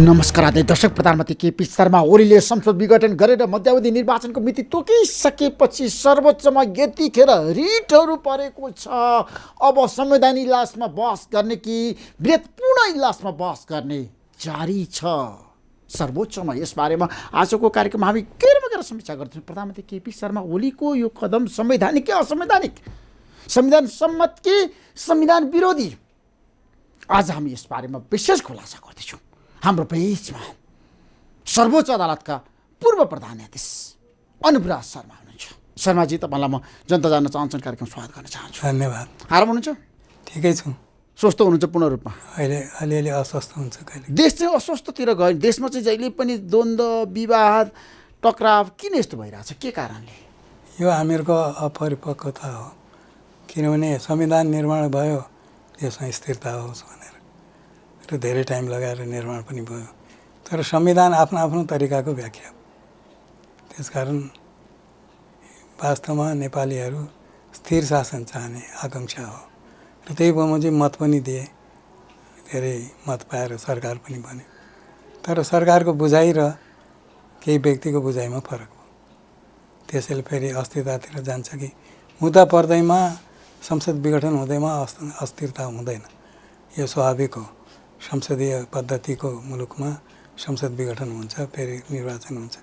नमस्कार आदरणीय दर्शक, प्रधानमन्त्री केपी शर्मा ओलीले संसद विघटन गरेर मध्यावधि निर्वाचनको मिति तोकिसकेपछि सर्वोच्चमा यतिखेर रिटहरू परेको छ। अब संवैधानिक इजलासमा बहस गर्ने कि वृहत्पूर्ण इजलासमा बहस गर्ने जारी छ सर्वोच्चमा। यसबारेमा आजको कार्यक्रममा हामी गएर समीक्षा गर्छौँ। प्रधानमन्त्री केपी शर्मा ओलीको यो कदम संवैधानिक कि असंवैधानिक, संविधान सम्मत कि संविधान विरोधी, आज हामी यसबारेमा विशेष खुलासा गर्दैछौँ। हाम्रो पेजमा सर्वोच्च अदालतका पूर्व प्रधान न्यायाधीश अनुराग शर्मा हुनुहुन्छ। शर्माजी, तपाईँलाई म जनता जान्न चाहन्छन् कार्यक्रम स्वागत गर्न चाहन्छु। धन्यवाद। आराम हुनुहुन्छ? ठिकै छु। स्वस्थ हुनुहुन्छ पूर्ण रूपमा? अहिले अलिअलि अस्वस्थ हुन्छ कहिले। देश चाहिँ अस्वस्थतिर गयो। देशमा चाहिँ जहिले पनि द्वन्द्व, विवाद, टक्राव किन यस्तो भइरहेछ? के कारणले? यो हामीहरूको अपरिपक्वता हो। किनभने संविधान निर्माण भयो देशमा स्थिरता होस् भनेर र धेरै टाइम लगाएर निर्माण पनि भयो। तर संविधान आफ्नो आफ्नो तरिकाको व्याख्या। त्यसकारण वास्तवमा नेपालीहरू स्थिर शासन चाहने आकाङ्क्षा हो र त्यही बमोजिम मत पनि दिए। धेरै मत पाएर सरकार पनि बन्यो। तर सरकारको बुझाइ र केही व्यक्तिको बुझाइमा फरक भयो। त्यसैले फेरि अस्थिरतातिर जान्छ कि मुद्दा पर्दैमा संसद विघटन हुँदैमा अस्थिरता हुँदैन। यो स्वाभाविक हो। संसदीय पद्धतिको मुलुकमा संसद विघटन हुन्छ, फेरि निर्वाचन हुन्छ।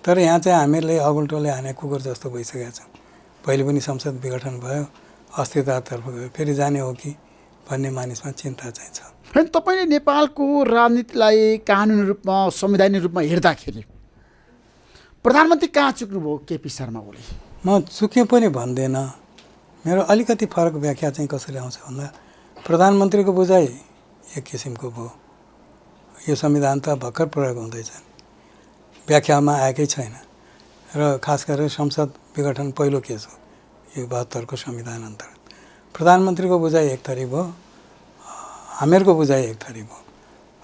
तर यहाँ चाहिँ हामीहरूले अगुल्टोले हाने कुकुर जस्तो भइसकेका छौँ। पहिले पनि संसद विघटन भयो, अस्थिरतातर्फ गयो, फेरि जाने हो कि भन्ने मानिसमा चिन्ता चाहिँ छ। होइन, तपाईँले नेपालको राजनीतिलाई कानुनी रूपमा, संवैधानिक रूपमा हेर्दाखेरि प्रधानमन्त्री कहाँ चुक्नुभयो केपी शर्मा ओली? म चुके पनि भन्दैन। मेरो अलिकति फरक व्याख्या चाहिँ कसरी आउँछ भन्दा, प्रधानमन्त्रीको बुझाइ एक किसिमको भयो। यो संविधान त भर्खर प्रयोग हुँदैछ, व्याख्यामा आएकै छैन। र खास गरेर संसद विघटन पहिलो केस हो यो 72को संविधान अन्तर्गत। प्रधानमन्त्रीको बुझाइ एक थरी भयो, हामीहरूको बुझाइ एक थरी भयो,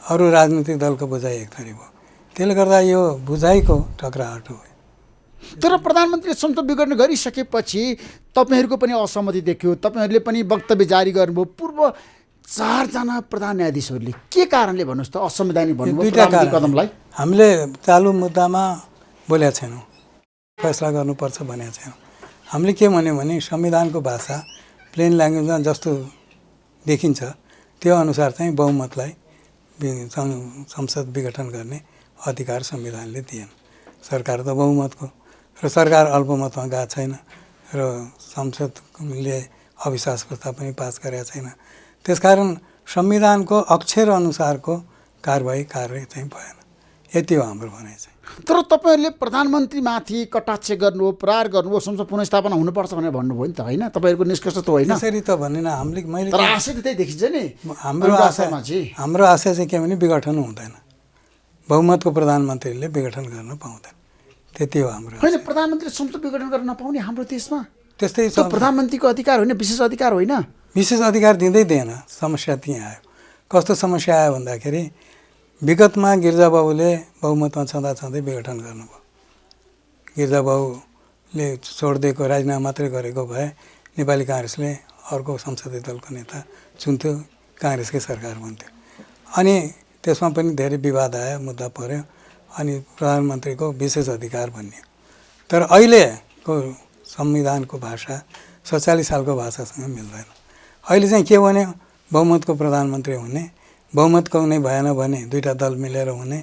अरू राजनीतिक दलको बुझाइ एक थरी भयो। त्यसले गर्दा यो बुझाइको टक्राहट हो। तर प्रधानमन्त्रीले संसद विघटन गरिसकेपछि तपाईँहरूको पनि असहमति देखियो, तपाईँहरूले पनि वक्तव्य जारी गर्नुभयो। पूर्व 4 जना प्रधान न्यायाधीशहरूले के कारणले भन्नुहोस् त असंवैधानिक भन्नुभयो प्रधानमन्त्री कदमलाई? हामीले चालु मुद्दामा बोलेका छैनौँ, फैसला गर्नुपर्छ भनेको छैनौँ। हामीले के भन्यो भने संविधानको भाषा प्लेन ल्याङ्ग्वेजमा जस्तो देखिन्छ त्यो अनुसार चाहिँ बहुमतलाई संसद विघटन गर्ने अधिकार संविधानले दिएन। सरकार त बहुमतको र सरकार अल्पमतमा गएको छैन र संसदले अविश्वास प्रस्ताव पनि पास गरेका छैन। त्यसकारण संविधानको अक्षर अनुसारको कारबाही कार्य चाहिँ भएन। यति हो हाम्रो भनाइ चाहिँ। तर तपाईँहरूले प्रधानमन्त्रीमाथि कटाक्ष गर्नुभयो, प्रहार गर्नुभयो, संसद पुनर्स्थापना हुनुपर्छ भनेर भन्नुभयो नि त, होइन? तपाईँहरूको निष्कर्ष त होइन? त्यसरी त भनेन हामीले। मैले तर आशय त त्यही देखिन्छ नि। हाम्रो आशय चाहिँ के भने विघटन हुँदैन। बहुमतको प्रधानमन्त्रीले विघटन गर्न पाउँदैन। त्यति हो हाम्रो। होइन, प्रधानमन्त्रीले संसद विघटन गर्न नपाउने हाम्रो देशमा त्यस्तै प्रधानमन्त्रीको अधिकार होइन, विशेष अधिकार होइन। विशेष अधिकार दिँदै दिएन। समस्या त्यहीँ आयो। कस्तो समस्या आयो भन्दाखेरि विगतमा गिर्जाबाबुले बहुमतमा छँदाछँदै विघटन गर्नुभयो। गिर्जाबाबुले छोडिदिएको, राजीनामा मात्रै गरेको भए नेपाली काङ्ग्रेसले अर्को संसदीय दलको नेता चुन्थ्यो, काङ्ग्रेसकै सरकार बन्थ्यो। अनि त्यसमा पनि धेरै विवाद आयो, मुद्दा पर्यो, अनि प्रधानमन्त्रीको विशेष अधिकार बन्यो। तर अहिलेको संविधानको भाषा 47 सालको भाषासँग मिल्दैन। अहिले चाहिँ के भन्यो, बहुमतको प्रधानमन्त्री हुने, बहुमतको नै भएन भने 2टा दल मिलेर हुने,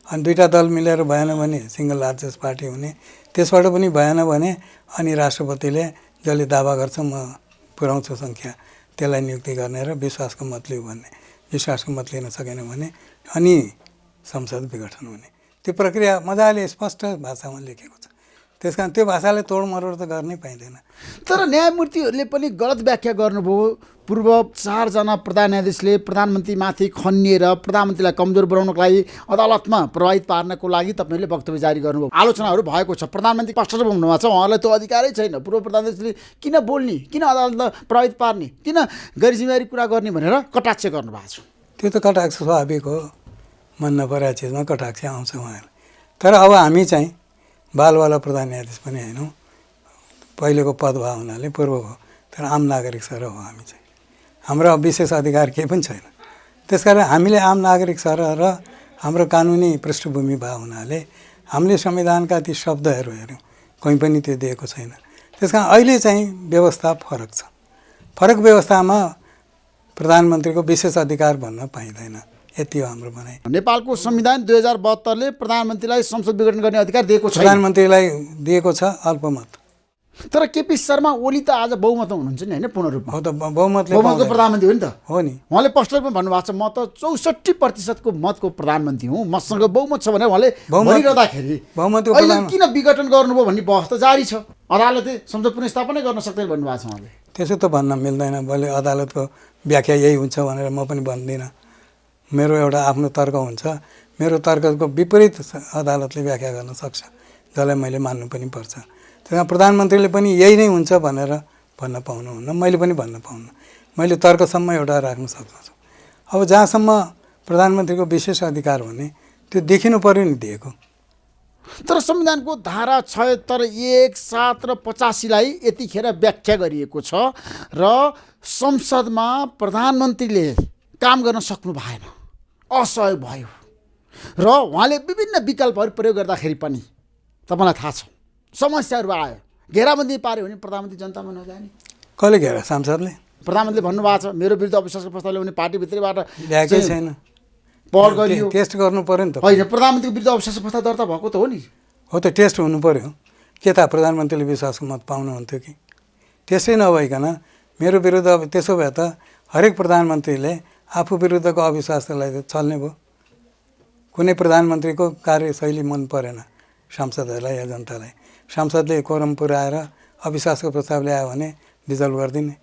अनि 2टा दल मिलेर भएन भने सिङ्गल लार्जेस्ट पार्टी हुने, त्यसबाट पनि भएन भने अनि राष्ट्रपतिले जसले दावा गर्छ म पुर्याउँछु सङ्ख्या त्यसलाई नियुक्ति गर्ने र विश्वासको मत लिऊ भन्ने, विश्वासको मत लिन सकेन भने अनि संसद विघटन हुने। त्यो प्रक्रिया मजाले स्पष्ट भाषामा लेखेको छ। त्यस कारण त्यो भाषाले तोडमरोड त गर्नै पाइँदैन। तर न्यायमूर्तिहरूले पनि गलत व्याख्या गर्नुभयो। पूर्व 4 जना प्रधान न्यायाधीशले प्रधानमन्त्रीमाथि खनिएर प्रधानमन्त्रीलाई कमजोर बनाउनको लागि, अदालतमा प्रभावित पार्नको लागि तपाईँहरूले वक्तव्य जारी गर्नुभयो। आलोचनाहरू भएको छ। प्रधानमन्त्री स्पष्ट भन्नुभएको छ उहाँलाई त्यो अधिकारै छैन। पूर्व प्रधान न्यायाधीशले किन बोल्ने, किन अदालतलाई प्रभावित पार्ने, किन गैरजिम्मेवारी कुरा गर्ने भनेर कटाक्ष गर्नुभएको छ। त्यो त कटाक्ष स्वाभाविक हो। मन नपरेको चिजमा कटाक्ष आउँछ उहाँहरू। तर अब हामी चाहिँ बालवाला प्रधान न्यायाधीश पनि होइनौँ, पहिलेको पदभाव हुनाले पूर्व भयो, तर आम नागरिक सर हो हामी चाहिँ। हाम्रो विशेष अधिकार केही पनि छैन। त्यसकारण हामीले आम नागरिक सरह र हाम्रो कानुनी पृष्ठभूमि भए हुनाले हामीले संविधानका ती शब्दहरू हेऱ्यौँ, कहीँ पनि त्यो दिएको छैन। त्यस कारण अहिले चाहिँ व्यवस्था फरक छ। फरक व्यवस्थामा प्रधानमन्त्रीको विशेष अधिकार भन्न पाइँदैन। यति हो हाम्रो भनाइ। नेपालको संविधान 2072ले प्रधानमन्त्रीलाई संसद विघटन गर्ने अधिकार दिएको छ। प्रधानमन्त्रीलाई दिएको छ अल्पमत। तर केपी शर्मा ओली त आज बहुमतमा हुनुहुन्छ नि, होइन? पूर्ण रूपमा हो त, बहुमतको प्रधानमन्त्री हो नि त। हो नि। उहाँले स्पष्ट रूपमा भन्नुभएको छ, म त 64% मतको प्रधानमन्त्री हुँ, मसँग बहुमत छ भनेर उहाँले भनिरहँदाखेरि अहिले किन विघटन गर्नुभयो भन्ने बहस त जारी छ। अदालतले संसद पुनर्स्थापनै गर्न सक्दैन भन्नुभएको छ उहाँले। त्यसो त भन्न मिल्दैन। भोलि अदालतको व्याख्या यही हुन्छ भनेर म पनि भन्दिनँ। मेरो एउटा आफ्नो तर्क हुन्छ। मेरो तर्कको विपरीत अदालतले व्याख्या गर्न सक्छ, जसलाई मैले मान्नु पनि पर्छ। त्यहाँ प्रधानमन्त्रीले पनि यही नै हुन्छ भनेर भन्न पाउनुहुन्न, मैले पनि भन्न पाउन्न। मैले तर्कसम्म एउटा राख्न सक्छु। अब जहाँसम्म प्रधानमन्त्रीको विशेष अधिकार भने त्यो देखिनु पर्यो नि दिएको। तर संविधानको धारा 76, 1, 7 र 85लाई यतिखेर व्याख्या गरिएको छ र संसदमा प्रधानमन्त्रीले काम गर्न सक्नु भएन, असहयोग भयो र उहाँले विभिन्न विकल्पहरू प्रयोग गर्दाखेरि पनि तपाईँलाई थाहा छ समस्याहरू आयो। घेराबन्दी पार्यो भने प्रधानमन्त्री जनतामा नजाने। कसले घेरा? सांसदले। प्रधानमन्त्रीले भन्नुभएको छ मेरो विरुद्ध अविश्वासको प्रस्ताव ल्याउने पार्टीभित्रैबाट ल्याएकै छैन। पहल गरियो। टेस्ट गर्नु पर्यो नि त। होइन, प्रधानमन्त्रीको विरुद्ध अविश्वासको प्रस्ताव दर्ता भएको त हो नि। हो त, टेस्ट हुनु पर्यो। के त प्रधानमन्त्रीले विश्वासको मत पाउनुहुन्थ्यो कि? त्यसै नभइकन मेरो विरुद्ध अब त्यसो भए त हरेक प्रधानमन्त्रीले आफू विरुद्धको अविश्वासलाई चल्ने भयो। कुनै प्रधानमन्त्रीको कार्यशैली मन परेन सांसदहरूलाई या जनतालाई। सांसदले कोरम पुऱ्याएर अविश्वासको प्रस्ताव ल्यायो भने डिजल्भ गरिदिने।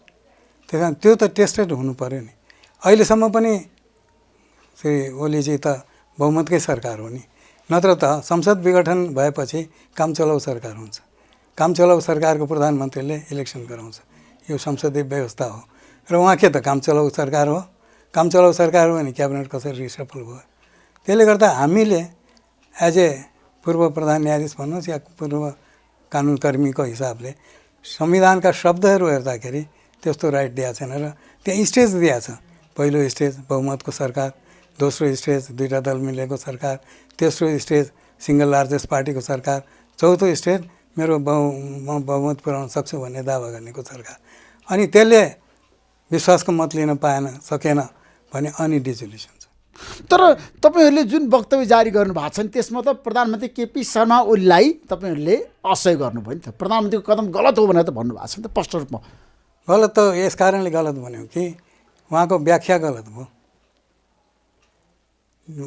त्यस कारण त्यो त टेस्टेड हुनु पर्यो नि। अहिलेसम्म पनि श्री ओलीजी त बहुमतकै सरकार हो नि। नत्र त संसद विघटन भएपछि कामचलाउ सरकार हुन्छ। कामचलाउ सरकारको प्रधानमन्त्रीले इलेक्सन गराउँछ। यो संसदीय व्यवस्था हो र उहाँ के त कामचलाउ सरकार हो? कामचलाउ सरकार हो भने क्याबिनेट कसरी रिसफल भयो? त्यसले गर्दा हामीले एज ए पूर्व प्रधान न्यायाधीश भन्नुहोस् या पूर्व कानुनकर्मीको हिसाबले संविधानका शब्दहरू हेर्दाखेरि त्यस्तो राइट दिएको छैन र त्यहाँ स्टेज दिएको छ। पहिलो स्टेज बहुमतको सरकार, दोस्रो स्टेज दुईवटा दल मिलेको सरकार, तेस्रो स्टेज सिङ्गल लार्जेस्ट पार्टीको सरकार, चौथो स्टेज मेरो बहुमत पुर्याउन सक्छु भन्ने दावा गर्नेको सरकार। अनि त्यसले विश्वासको मत लिन सकेन भने अनि डिजोल्युसन छ। तर तपाईँहरूले जुन वक्तव्य जारी गर्नुभएको छ नि त्यसमा त प्रधानमन्त्री केपी शर्मा ओलीलाई तपाईँहरूले असहयोग गर्नुभयो नि त। प्रधानमन्त्रीको कदम गलत हो भनेर त भन्नुभएको छ नि त स्पष्ट रूपमा। गलत त यस कारणले गलत भन्यो कि उहाँको व्याख्या गलत भयो।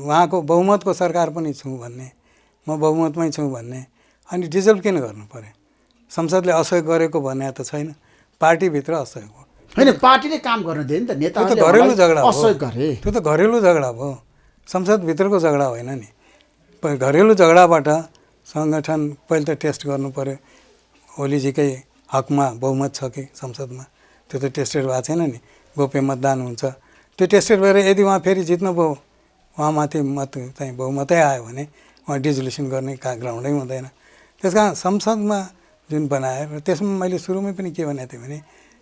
उहाँको बहुमतको सरकार पनि छु भन्ने, म बहुमतमै छु भन्ने, अनि डिजल्भ किन गर्नु पर्यो? संसदले असहयोग गरेको भन्ने त छैन, पार्टीभित्र असहयोग हो। होइन, पार्टीले काम गर्न दियो नि त, नेताहरूले त्यो त घरेलु झगडा असहयोग गरे। त्यो त घरेलु झगडा भयो, संसदभित्रको झगडा होइन नि। घरेलु झगडाबाट सङ्गठन पहिले त टेस्ट गर्नु पर्यो। ओलीजीकै हकमा बहुमत छ कि संसदमा? त्यो त टेस्टेड भएको छैन नि। गोप्य मतदान हुन्छ, त्यो टेस्टेड भएर यदि उहाँ फेरि जित्नुभयो, उहाँमाथि मत चाहिँ बहुमतै आयो भने उहाँ डिजोल्युसन गर्ने ग्राउन्डै हुँदैन। त्यस कारण संसदमा जुन बनायो र त्यसमा मैले सुरुमै पनि के भनेको थिएँ भने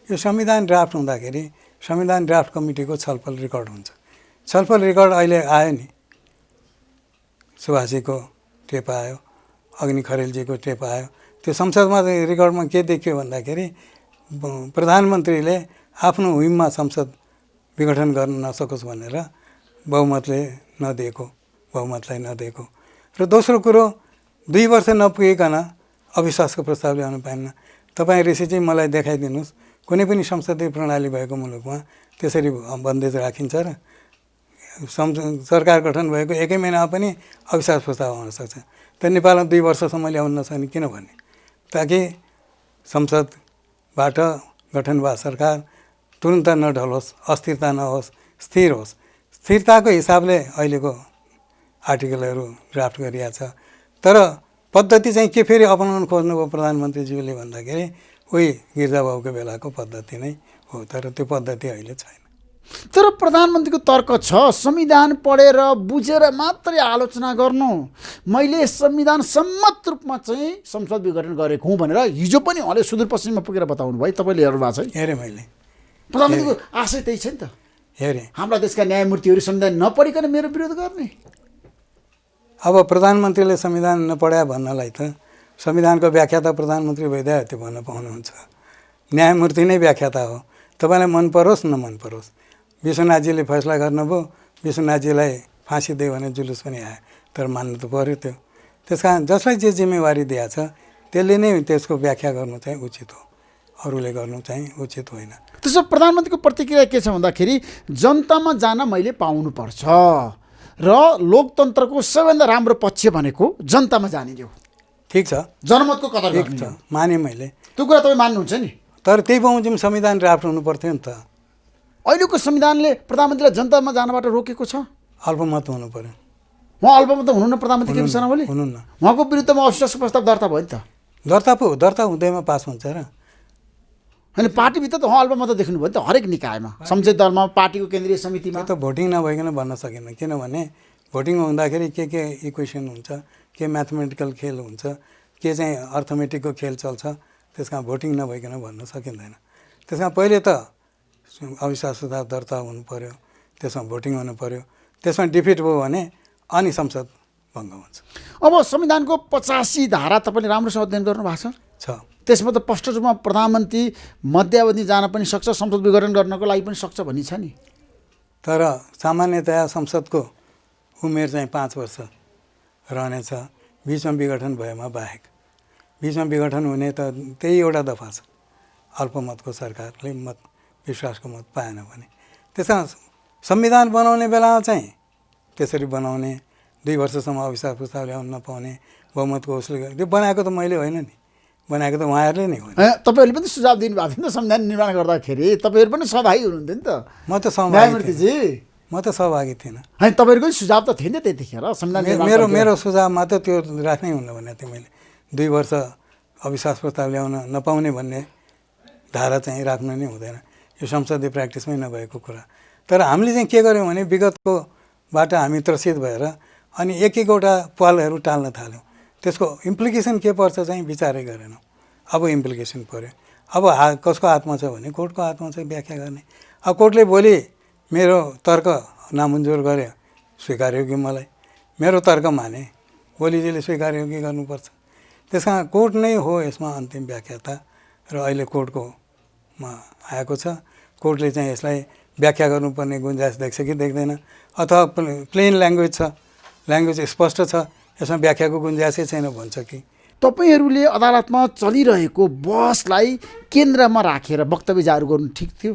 यो संविधान ड्राफ्ट हुँदाखेरि संविधान ड्राफ्ट कमिटीको छलफल रेकर्ड हुन्छ। छलफल रेकर्ड अहिले आयो नि, सुभाषजीको टेप आयो, अग्नि खरेलजीको टेप आयो। त्यो संसदमा रेकर्डमा के देखियो भन्दाखेरि प्रधानमन्त्रीले आफ्नो हुइममा संसद विघटन गर्न नसकोस् भनेर बहुमतले नदिएको, बहुमतलाई नदिएको। र दोस्रो कुरो, 2 वर्ष नपुगिकन अविश्वासको प्रस्ताव ल्याउनु पाएन। तपाईँ ऋषि चाहिँ मलाई देखाइदिनुहोस् कुनै पनि संसदीय प्रणाली भएको मुलुकमा त्यसरी बन्देज राखिन्छ र सरकार गठन भएको 1 महिनामा पनि अविश्वास प्रस्ताव आउन सक्छ। त नेपालमा 2 वर्षसम्म ल्याउन नसक्ने किन भन्ने? ताकि संसदबाट गठन भए सरकार तुरुन्त नढलोस्, अस्थिरता नहोस्, स्थिर होस्। स्थिरताको हिसाबले अहिलेको आर्टिकलहरू ड्राफ्ट गरिएको छ। तर पद्धति चाहिँ के फेरि अपनाउन खोज्नुभयो प्रधानमन्त्रीज्यूले भन्दाखेरि उही गिर्जाबाबुको बेलाको पद्धति नै हो, तर त्यो पद्धति अहिले छैन। तर प्रधानमन्त्रीको तर्क छ संविधान पढेर बुझेर मात्रै आलोचना गर्नु, मैले संविधान सम्मत रूपमा चाहिँ संसद विघटन गरेको हुँ भनेर हिजो पनि उहाँले सुदूरपश्चिममा पुगेर बताउनु भयो। तपाईँले हेर्नु भएको छ? हेरेँ मैले। प्रधानमन्त्रीको आशय त्यही छ नि त। हेरेँ। हाम्रा देशका न्यायमूर्तिहरू संविधान नपढिकन मेरो विरोध गर्ने, अब प्रधानमन्त्रीले संविधान नपढाए भन्नलाई त संविधानको व्याख्याता प्रधानमन्त्री भइदियो त्यो भन्न पाउनुहुन्छ। न्यायमूर्ति नै व्याख्याता हो, तपाईँलाई मन परोस् न मन परोस्। विश्वनाथजीले फैसला गर्नुभयो, विश्वनाथजीलाई फाँसी दियो भने जुलुस पनि आयो, तर मान्नु त पऱ्यो त्यो। त्यस कारण जसलाई जे जिम्मेवारी दिएको छ त्यसले नै त्यसको व्याख्या गर्नु चाहिँ उचित हो, अरूले गर्नु चाहिँ उचित होइन। त्यसो प्रधानमन्त्रीको प्रतिक्रिया के छ भन्दाखेरि जनतामा जान मैले पाउनुपर्छ र लोकतन्त्रको सबैभन्दा राम्रो पक्ष भनेको जनतामा जाने हो। ठिक छ, जनमतको कदर ठिक गर्ने छ, हो। माने मैले। त्यो कुरा तपाईँ मान्नुहुन्छ नि? तर त्यही बमोजिम संविधान ड्राफ्ट हुनु पर्थ्यो नि त। अहिलेको संविधानले प्रधानमन्त्रीलाई जनतामा जानबाट रोकेको छ। अल्पमत हुनु पऱ्यो। उहाँ अल्पमत हुनुहुन्न प्रधानमन्त्री केपी शर्मा ओली? हुनुहुन्न। उहाँको विरुद्धमा अविश्वासको प्रस्ताव दर्ता भयो नि त। दर्ता हुँदैमा पास हुन्छ र? अनि पार्टीभित्र त उहाँ अल्पमत देख्नुभयो नि त, हरेक निकायमा, संसदीय दलमा, पार्टीको केन्द्रीय समितिमा। त भोटिङ नभइकन भन्न सकिनँ, किनभने भोटिङमा हुँदाखेरि के इक्वेसन हुन्छ, के म्याथमेटिकल खेल हुन्छ, के चाहिँ अर्थमेटिकको खेल चल्छ, त्यस कारण भोटिङ नभइकन भन्न सकिँदैन। त्यस कारण पहिले त अविश्वास प्रस्ताव दर्ता हुनु पऱ्यो, त्यसमा भोटिङ हुनु पऱ्यो, त्यसमा डिफिट भयो भने अनि संसद भङ्ग हुन्छ। अब संविधानको 85 धारा तपाईँले राम्रोसँग अध्ययन गर्नुभएको छ। त्यसमा त स्पष्ट रूपमा प्रधानमन्त्री मध्यावधि जान पनि सक्छ, संसद विघटन गर्नको लागि पनि सक्छ भन्ने छ नि। तर सामान्यतया संसदको उमेर चाहिँ 5 वर्ष रहनेछ, बिचमा विघटन भएमा बाहेक। बिचमा विघटन हुने त त्यही एउटा दफा छ, अल्पमतको सरकारले विश्वासको मत पाएन भने। त्यस कारण संविधान बनाउने बेलामा चाहिँ त्यसरी बनाउने, 2 वर्षसम्म अविश्वास प्रस्ताव ल्याउन नपाउने, बहुमतको उसले त्यो बनाएको त मैले होइन नि, बनाएको त उहाँहरूले नै हो। तपाईँहरूले पनि सुझाव दिनुभएको थियो नि त संविधान निर्माण गर्दाखेरि, तपाईँहरू पनि सहभागी हुनुहुन्थ्यो नि त। म त सहभागी थिइनँ। होइन, तपाईँहरूकै सुझाव त थिएन त्यतिखेर संविधान। मेरो सुझावमा त त्यो राख्नै हुन्न भनेको थिएँ मैले। 2 वर्ष अविश्वास प्रस्ताव ल्याउन नपाउने भन्ने धारा चाहिँ राख्नु नै हुँदैन, यो संसदीय प्र्याक्टिसमै नभएको कुरा। तर हामीले चाहिँ के गर्यौँ भने विगतकोबाट हामी त्रसित भएर अनि एकवटा पलहरू टाल्न थाल्यौँ। त्यसको इम्प्लिकेसन के पर्छ चाहिँ विचारै गरेनौँ। अब इम्प्लिकेसन पऱ्यो। अब कसको हातमा छ भने कोर्टको हातमा छ व्याख्या गर्ने। अब कोर्टले भोलि मेरो तर्क नामन्जुर गरे, स्वीकार्यो कि मलाई, मेरो तर्क माने, भोलिजीले स्वीकार्यो कि गर्नुपर्छ। त्यस कारण कोर्ट नै हो यसमा अन्तिम व्याख्याता र अहिले कोर्टकोमा आएको छ। कोर्टले चाहिँ यसलाई व्याख्या गर्नुपर्ने गुन्जाइस देख्छ कि देख्दैन, अथवा प्लेन ल्याङ्ग्वेज छ, ल्याङ्ग्वेज स्पष्ट छ, यसमा व्याख्याको गुन्जाइसै छैन भन्छ कि। तपाईँहरूले अदालतमा चलिरहेको बहसलाई केन्द्रमा राखेर वक्तव्य जारी गर्नु ठिक थियो?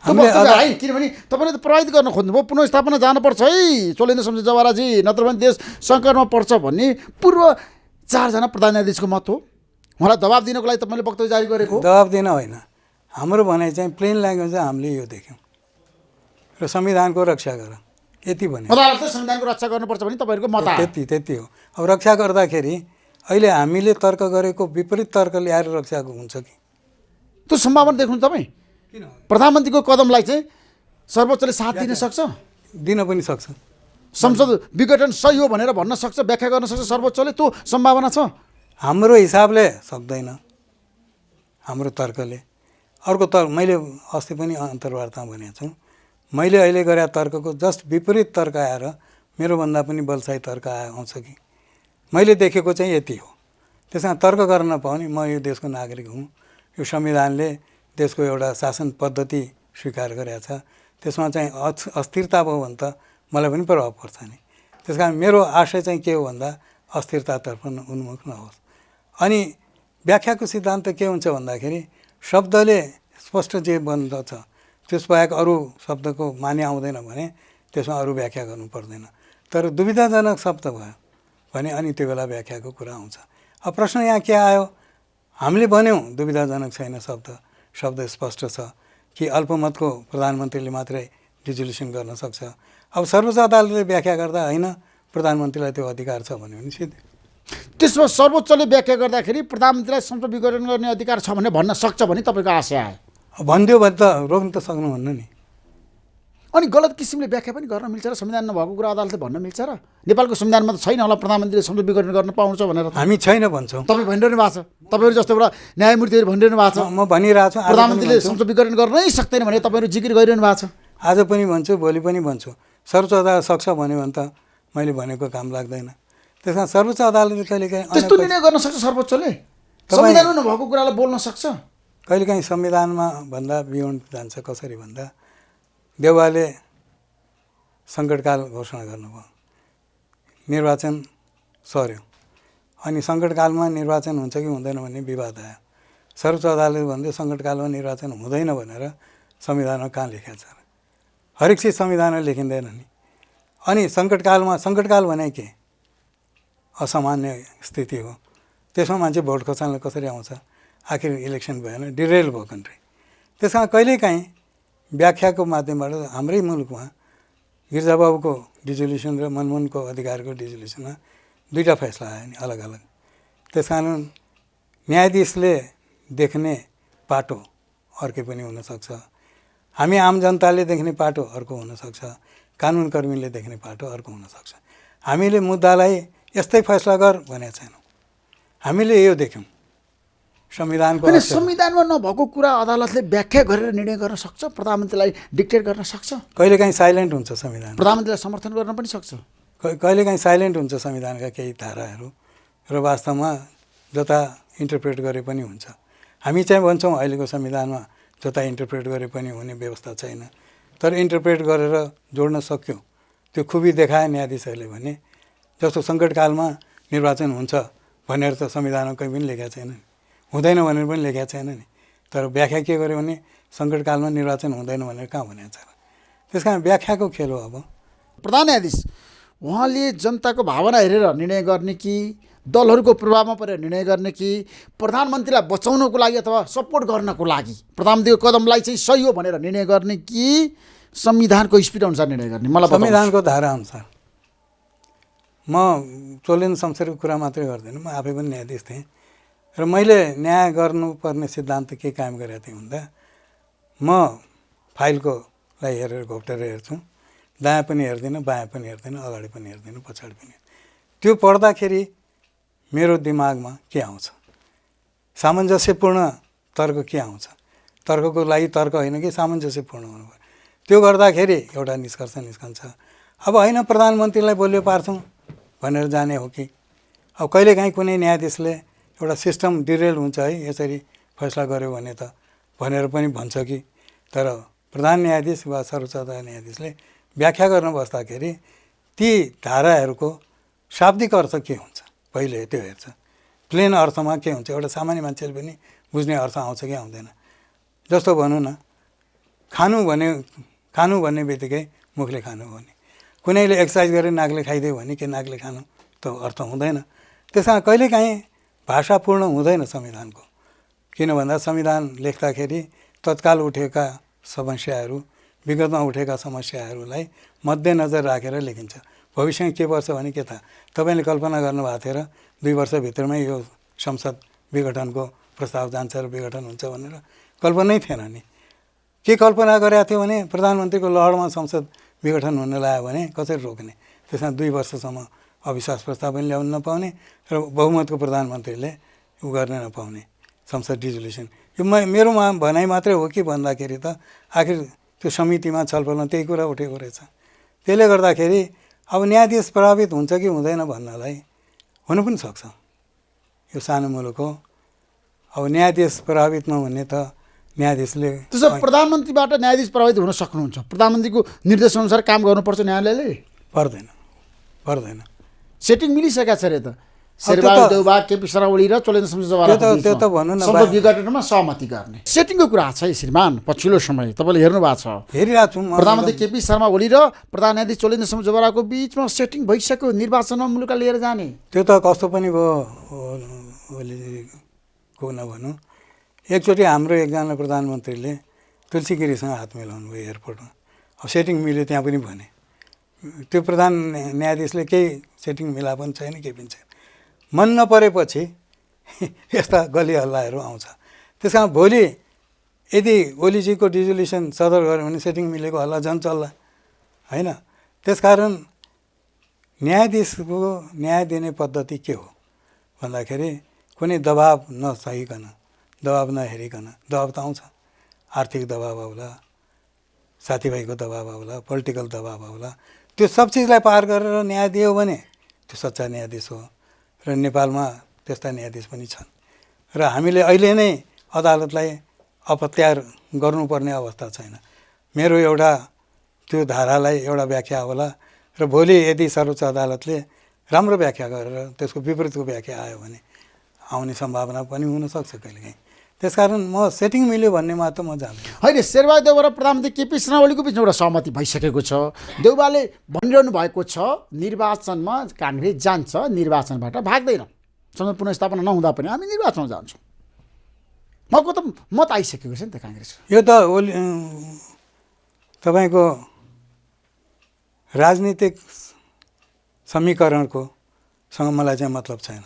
किनभने तपाईँले त प्रभावित गर्न खोज्नुभयो, पुनर्स्थापना जानुपर्छ है चोलेन्द्र शमशेर जवाराजी, नत्र भने देश सङ्कटमा पर्छ भन्ने पूर्व 4 जना प्रधान न्यायाधीशको मत हो। उहाँलाई दबाब दिनको लागि तपाईँले वक्तव्य जारी गरेको? दबाब दिन होइन, हाम्रो भनाइ चाहिँ प्लेन ल्याङ्ग्वेज हामीले यो देख्यौँ र संविधानको रक्षा गर, यति भने। अदालतले संविधानको रक्षा गर्नुपर्छ भने तपाईँहरूको मत त्यति हो। अब रक्षा गर्दाखेरि अहिले हामीले तर्क गरेको विपरीत तर्क ल्याएर रक्षाको हुन्छ कि? त्यो सम्भावना देख्नु तपाईँ? किन? प्रधानमन्त्रीको कदमलाई चाहिँ सर्वोच्चले साथ दिन सक्छ, दिन पनि सक्छ। संसद विघटन सही हो भनेर भन्न सक्छ, व्याख्या गर्न सक्छ सर्वोच्चले, त्यो सम्भावना छ? हाम्रो हिसाबले सक्दैन, हाम्रो तर्कले। अर्को तर्क मैले अस्ति पनि अन्तर्वार्तामा भनेको छु, मैले अहिले गरे तर्कको जस्ट विपरीत तर्क आएर मेरोभन्दा पनि बलशाही तर्क आउँछ कि? मैले देखेको चाहिँ यति हो। त्यसमा तर्क गर्न नपाउने, म यो देशको नागरिक हुँ, यो संविधानले देशको एउटा शासन पद्धति स्वीकार गरेको छ, त्यसमा चाहिँ अस्थिरता भयो भने त मलाई पनि प्रभाव पर्छ नि। त्यस कारण मेरो आशय चाहिँ के हो भन्दा अस्थिरतातर्फ उन्मुख नहोस्। अनि व्याख्याको सिद्धान्त के हुन्छ भन्दाखेरि शब्दले स्पष्ट जे बन्दछ त्यसबाहेक अरू शब्दको माने आउँदैन भने त्यसमा अरू व्याख्या गर्नु पर्दैन। तर दुविधाजनक शब्द भयो भने अनि त्यो बेला व्याख्याको कुरा आउँछ। अब प्रश्न यहाँ के आयो, हामीले भन्यौँ दुविधाजनक छैन, शब्द स्पष्ट छ कि अल्पमतको प्रधानमन्त्रीले मात्रै रिजोल्युसन गर्न सक्छ। अब सर्वोच्च अदालतले व्याख्या गर्दा होइन प्रधानमन्त्रीलाई त्यो अधिकार छ भन्यो भने सिधै त्यसमा सर्वोच्चले व्याख्या गर्दाखेरि प्रधानमन्त्रीलाई संसद विघटन गर्ने अधिकार छ भने भन्न सक्छ भने तपाईँको आशय आयो? भनिदियो भने त रोक्न त सक्नुहुन्न नि। अनि गलत किसिमले व्याख्या पनि गर्न मिल्छ र संविधान नभएको कुरा अदालतले भन्न मिल्छ र? नेपालको संविधानमा त छैन होला प्रधानमन्त्रीले संसद विघटन गर्न पाउँछ भनेर। हामी छैन भन्छौँ, तपाईँ भनिरहनु भएको छ, तपाईँहरू जस्तो एउटा न्यायमूर्तिहरू भनिरहनु भएको छ। म भनिरहेको छु प्रधानमन्त्रीले संसद विघटन गर्नै सक्दैन भने तपाईँहरू जिकिर गरिरहनु भएको छ। आज पनि भन्छु, भोलि पनि भन्छु, सर्वोच्च अदालत सक्छ भन्यो भने त मैले भनेको काम लाग्दैन। त्यस कारण सर्वोच्च अदालतले कहिलेकाहीँ त्यस्तो निर्णय गर्न सक्छ सर्वोच्चले? संविधानमा नभएको कुरालाई बोल्न सक्छ? कहिलेकाहीँ संविधानमा भन्दा बियोन्ड जान्छ। कसरी भन्दा देउवाले सङ्कटकाल घोषणा गर्नुभयो, निर्वाचन सर्यो, अनि सङ्कटकालमा निर्वाचन हुन्छ कि हुँदैन भन्ने विवाद आयो। सर्वोच्च अदालतले भन्दै सङ्कटकालमा निर्वाचन हुँदैन भनेर संविधानमा कहाँ लेखेको छ? हरेक चिज संविधानमा लेखिँदैन नि। अनि सङ्कटकाल भने के? असामान्य स्थिति हो। त्यसमा मान्छे भोट खोज्नलाई कसरी आउँछ? आखिर इलेक्सन भएन, डिरेल भयो कन्ट्री। त्यस कारण कहिलेकाहीँ व्याख्याको माध्यमबाट हाम्रै मुलुकमा गिर्जाबाबुको डिजोल्युसन र मनमोहनको अधिकारको डिजोल्युसनमा दुईवटा फैसला आयो नि अलग अलग। त्यस कारण न्यायाधीशले देख्ने पाटो अर्कै पनि हुनसक्छ, हामी आम जनताले देख्ने पाटो अर्को हुनसक्छ, कानुनकर्मीले देख्ने पाटो अर्को हुनसक्छ। हामीले मुद्दालाई यस्तै फैसला गर भनेको छैनौँ, हामीले यो देख्यौँ संविधानको। संविधानमा नभएको कुरा अदालतले व्याख्या गरेर निर्णय गर्न सक्छ, प्रधानमन्त्रीलाई डिक्टेट गर्न सक्छ। कहिलेकाहीँ साइलेन्ट हुन्छ संविधान, प्रधानमन्त्रीलाई समर्थन गर्न पनि सक्छ। कहिलेकाहीँ साइलेन्ट हुन्छ संविधानका केही धाराहरू र वास्तवमा जता इन्टरप्रेट गरे पनि हुन्छ। हामी चाहिँ भन्छौँ अहिलेको संविधानमा जता इन्टरप्रेट गरे पनि हुने व्यवस्था छैन, तर इन्टरप्रेट गरेर जोड्न सक्यो। त्यो खुबी देखाए न्यायाधीशहरूले भने जस्तो सङ्कटकालमा निर्वाचन हुन्छ भनेर त संविधानमा कहीँ पनि लेखेको छैन, हुँदैन भनेर पनि लेखेको छैन नि। तर व्याख्या के गर्यो भने सङ्कटकालमा निर्वाचन हुँदैन भनेर कहाँ भनेको छ? त्यस कारण व्याख्याको खेल हो। अब प्रधान न्यायाधीश उहाँले जनताको भावना हेरेर निर्णय गर्ने कि दलहरूको प्रभावमा परेर निर्णय गर्ने कि प्रधानमन्त्रीलाई बचाउनको लागि अथवा सपोर्ट गर्नको लागि प्रधानमन्त्रीको कदमलाई चाहिँ सही हो भनेर निर्णय गर्ने कि संविधानको स्पिड अनुसार निर्णय गर्ने? मलाई संविधानको धारा अनुसार। म चोलेन शमशेरको कुरा मात्रै गर्दैन, म आफै पनि न्यायाधीश थिएँ र मैले न्याय गर्नुपर्ने सिद्धान्त के कायम गरेको थिएँ भन्दा म फाइलकोलाई हेरेर घोप्टेर हेर्छु, दायाँ पनि हेर्दिनँ, बायाँ पनि हेर्दिनँ, अगाडि पनि हेर्दिनँ, पछाडि पनि। त्यो पढ्दाखेरि मेरो दिमागमा के आउँछ, सामञ्जस्यपूर्ण तर्क के आउँछ, तर्कको लागि तर्क होइन कि सामञ्जस्यपूर्ण हुनु पर्यो। त्यो गर्दाखेरि एउटा निष्कर्ष निस्कन्छ। अब होइन प्रधानमन्त्रीलाई बलियो पार्छौँ भनेर जाने हो कि? अब कहिलेकाहीँ कुनै न्यायाधीशले एउटा सिस्टम डिरेल हुन्छ है यसरी फैसला गर्यो भने त भनेर पनि भन्छ कि, तर प्रधान न्यायाधीश वा सर्वोच्च अदालत न्यायाधीशले व्याख्या गर्न बस्दाखेरि ती धाराहरूको शाब्दिक अर्थ के हुन्छ पहिले त्यो हेर्छ। प्लेन अर्थमा के हुन्छ, एउटा सामान्य मान्छेले पनि बुझ्ने अर्थ आउँछ कि आउँदैन। जस्तो भनौँ न, खानु भन्ने बित्तिकै मुखले खानु हो नि, कुनैले एक्सर्साइज गरेर नाकले खाइदियो भने के नाकले खानु त अर्थ हुँदैन। त्यस कारण कहिलेकाहीँ भाषा पूर्ण हुँदैन संविधानको। किन भन्दा संविधान लेख्दाखेरि तत्काल उठेका समस्याहरू, विगतमा उठेका समस्याहरूलाई मध्यनजर राखेर लेखिन्छ। भविष्यमा के पर्छ भने के थाहा? तपाईँले कल्पना गर्नुभएको थियो र 2 वर्षभित्रमै यो संसद विघटनको प्रस्ताव जान्छ र विघटन हुन्छ भनेर? कल्पनै थिएन नि। के कल्पना गरेका थियो भने प्रधानमन्त्रीको लहरमा संसद विघटन हुन लाग्यो भने कसरी रोक्ने? त्यसमा 2 वर्षसम्म अविश्वास प्रस्ताव पनि ल्याउन नपाउने र बहुमतको प्रधानमन्त्रीले उ गर्न नपाउने संसद डिजोल्युसन। यो मेरो भनाइ मात्रै हो कि भन्दाखेरि त आखिर त्यो समितिमा छलफलमा त्यही कुरा उठेको रहेछ। त्यसले गर्दाखेरि अब न्यायाधीश प्रभावित हुन्छ कि हुँदैन भन्नलाई हुनु पनि सक्छ। यो सानो मुलुक हो। अब न्यायाधीश प्रभावित नहुने त न्यायाधीशले त्यसो प्रधानमन्त्रीबाट न्यायाधीश प्रभावित हुन सक्नुहुन्छ? प्रधानमन्त्रीको निर्देशअनुसार काम गर्नुपर्छ न्यायालयले? पर्दैन। सेटिङ मिलिसकेको छ अरे त। शेरबहादुर देउवा, केपी शर्मा ओली र चोलेन्द्र शमशेर जवाराको त्यो त भन्नु न, संसद विघटनमा सहमति गर्ने सेटिङको कुरा छ श्रीमान। पछिल्लो समय तपाईँले हेर्नु भएको छ, हेरिरहेको छु। प्रधानमन्त्री केपी शर्मा ओली र प्रधान न्यायाधीश चोलेन्द्र शमशेर जवाराको बिचमा सेटिङ भइसक्यो निर्वाचनमा मुलुकलाई लिएर जाने। त्यो त कस्तो पनि भयो ओलीको नभनौँ। एकचोटि हाम्रो एकजना प्रधानमन्त्रीले तुलसी गिरीसँग हात मिलाउनु भयो एयरपोर्टमा। अब सेटिङ मिल्यो त्यहाँ पनि भने त्यो प्रधान न्यायाधीशले केही सेटिङ मिला पनि छैन, केही पनि छैन। मन नपरेपछि यस्ता गली हल्लाहरू आउँछ। त्यस कारण भोलि यदि ओलीजीको डिजोल्युसन सदर गऱ्यो भने सेटिङ मिलेको हल्ला झन् चल्ला होइन। त्यसकारण न्यायाधीशको न्याय दिने पद्धति के हो भन्दाखेरि कुनै दबाब नसहिकन, दबाब नहेरिकन, दबाब त आउँछ, आर्थिक दबाब आउला, साथीभाइको दबाब आउला, पोलिटिकल दबाब आउला, त्यो सब चिजलाई पार गरेर न्याय दियो भने त्यो सच्चा न्यायाधीश हो र नेपालमा त्यस्ता न्यायाधीश पनि छन् र हामीले अहिले नै अदालतलाई अपत्यार गर्नुपर्ने अवस्था छैन। मेरो एउटा त्यो धारालाई एउटा व्याख्या होला र भोलि यदि सर्वोच्च अदालतले राम्रो व्याख्या गरेर त्यसको विपरीतको व्याख्या आयो भने आउने सम्भावना पनि हुनसक्छ कहिलेकाहीँ। त्यसकारण म सेटिङ मिल्यो भन्नेमा त म जान्दिनँ। होइन, शेरबहादुर देउवा र प्रधानमन्त्री केपी शर्मा ओलीको बिचमा एउटा सहमति भइसकेको छ। देउवाले भनिरहनु भएको छ निर्वाचनमा काङ्ग्रेस जान्छ, निर्वाचनबाट भाग्दैन। संसद पुनर्स्थापना नहुँदा पनि हामी निर्वाचनमा जान्छौँ। मको त मत आइसकेको छ नि त काङ्ग्रेस। यो त तपाईँको राजनीतिक समीकरणको सँग मलाई चाहिँ मतलब छैन।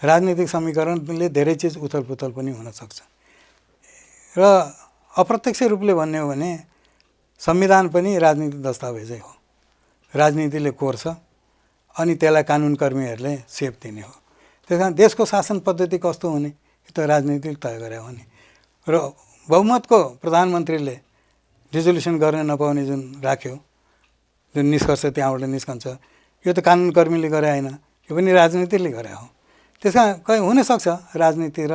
राजनीतिक समीकरणले धेरै चिज उथलपुथल पनि हुनसक्छ र अप्रत्यक्ष रूपले भन्ने हो भने संविधान पनि राजनीतिक दस्तावेजै हो। राजनीतिले कोर्छ अनि त्यसलाई कानुनकर्मीहरूले सेप दिने हो। त्यस कारण देशको शासन पद्धति कस्तो हुने यो त राजनीतिले तय गरे हो नि। र बहुमतको प्रधानमन्त्रीले रिजोल्युसन गर्न नपाउने जुन राख्यो, जुन निष्कर्ष त्यहाँबाट निस्कन्छ, यो त कानुनकर्मीले गरे होइन, यो पनि राजनीतिले गरे हो। त्यस कारण कहीँ हुनसक्छ राजनीति र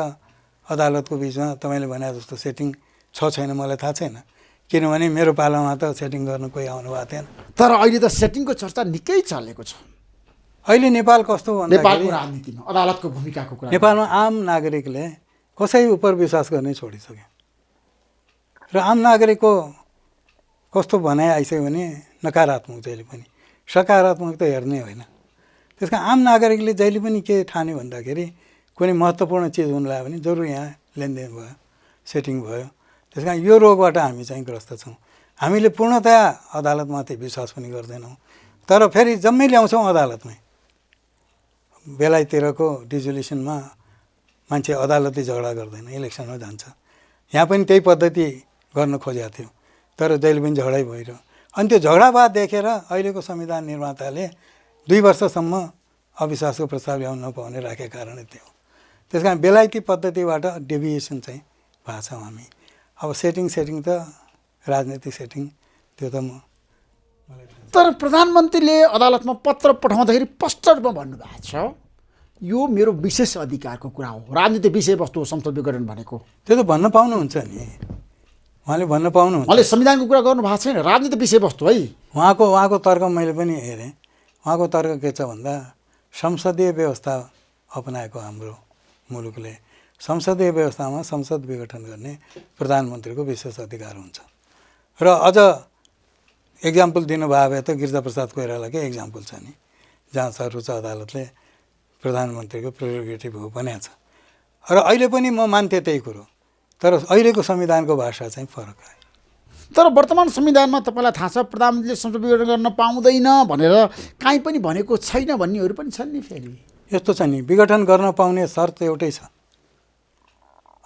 अदालतको बिचमा तपाईँले भने जस्तो सेटिङ छ छैन मलाई थाहा छैन, किनभने मेरो पालामा त सेटिङ गर्न कोही आउनु भएको थिएन। तर अहिले त सेटिङको चर्चा निकै चलेको छ। अहिले नेपाल कस्तो नेपालको भन्दाखेरि राजनीतिमा अदालतको भूमिकाको कुरा नेपालमा आम नागरिकले कसै उप विश्वास गर्नै छोडिसक्यो र आम नागरिकको कस्तो भनाइ आइसक्यो भने नकारात्मक जहिले पनि, सकारात्मक त हेर्ने होइन। त्यस कारण आम नागरिकले जहिले पनि के ठान्यो भन्दाखेरि कुनै महत्त्वपूर्ण चिज हुन लाग्यो भने जरुर यहाँ लेनदेन भयो, सेटिङ भयो। त्यस कारण यो रोगबाट हामी चाहिँ ग्रस्त छौँ। हामीले पूर्णतया अदालतमाथि विश्वास पनि गर्दैनौँ, तर फेरि जम्मै ल्याउँछौँ अदालतमै। बेलायतिरको डिजोल्युसनमा मान्छे अदालती झगडा गर्दैन, इलेक्सनमा जान्छ। यहाँ पनि त्यही पद्धति गर्न खोजेको थियो, तर जहिले पनि झगडै भइरह्यो। अनि त्यो झगडावाद देखेर अहिलेको संविधान निर्माताले 2 वर्षसम्म अविश्वासको प्रस्ताव ल्याउन नपाउने राखेको कारणै त्यो हो। त्यस कारण बेलायती पद्धतिबाट डेभिएसन चाहिँ भएको छौँ हामी। अब सेटिङ त राजनीतिक सेटिङ त्यो त तर प्रधानमन्त्रीले अदालतमा पत्र पठाउँदाखेरि स्पष्ट रूपमा भन्नुभएको छ यो मेरो विशेष अधिकारको कुरा हो, राजनीतिक विषयवस्तु हो संसद विघटन भनेको। त्यो त भन्न पाउनुहुन्छ नि, उहाँले भन्न पाउनुहुन्छ। उहाँले संविधानको कुरा गर्नु भएको छैन, राजनीतिक विषयवस्तु है। उहाँको तर्क मैले पनि हेरेँ। उहाँको तर्क के छ भन्दा संसदीय व्यवस्था अपनाएको हाम्रो मुलुकले, संसदीय व्यवस्थामा संसद विघटन गर्ने प्रधानमन्त्रीको विशेष अधिकार हुन्छ। र अझ एक्जाम्पल दिनुभयो भए त गिरिजाप्रसाद कोइरालाकै एक्जाम्पल छ नि, जहाँ सर्वोच्च अदालतले प्रधानमन्त्रीको प्रेरोगेटिभ हो भनेको छ। र अहिले पनि म मान्थेँ त्यही कुरो, तर अहिलेको संविधानको भाषा चाहिँ फरक आयो। तर वर्तमान संविधानमा तपाईँलाई थाहा छ प्रधानमन्त्रीले संसद विघटन गर्न पाउँदैन भनेर काहीँ पनि भनेको छैन भन्नेहरू पनि छन् नि। फेरि यस्तो छ नि, विघटन गर्न पाउने शर्त एउटै छ,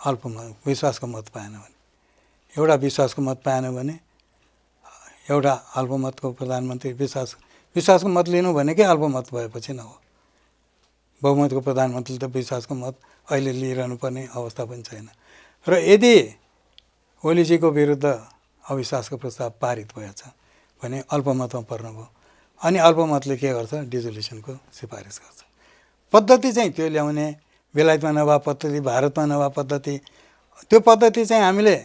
अल्पमत विश्वासको मत पाएन भने। एउटा विश्वासको मत पाएन भने एउटा अल्पमतको प्रधानमन्त्री विश्वासको मत लिनु भनेकै अल्पमत भएपछि न हो। बहुमतको प्रधानमन्त्रीले त विश्वासको मत अहिले लिइरहनु पर्ने अवस्था पनि छैन। र यदि ओलीजीको विरुद्ध अविश्वासको प्रस्ताव पारित भएछ भने अल्पमतमा पर्नुभयो, अनि अल्पमतले के गर्छ, डिजोल्युसनको सिफारिस गर्छ। पद्धति चाहिँ त्यो ल्याउने, बेलायतमा नभए पद्धति, भारतमा नभए पद्धति, त्यो पद्धति चाहिँ हामीले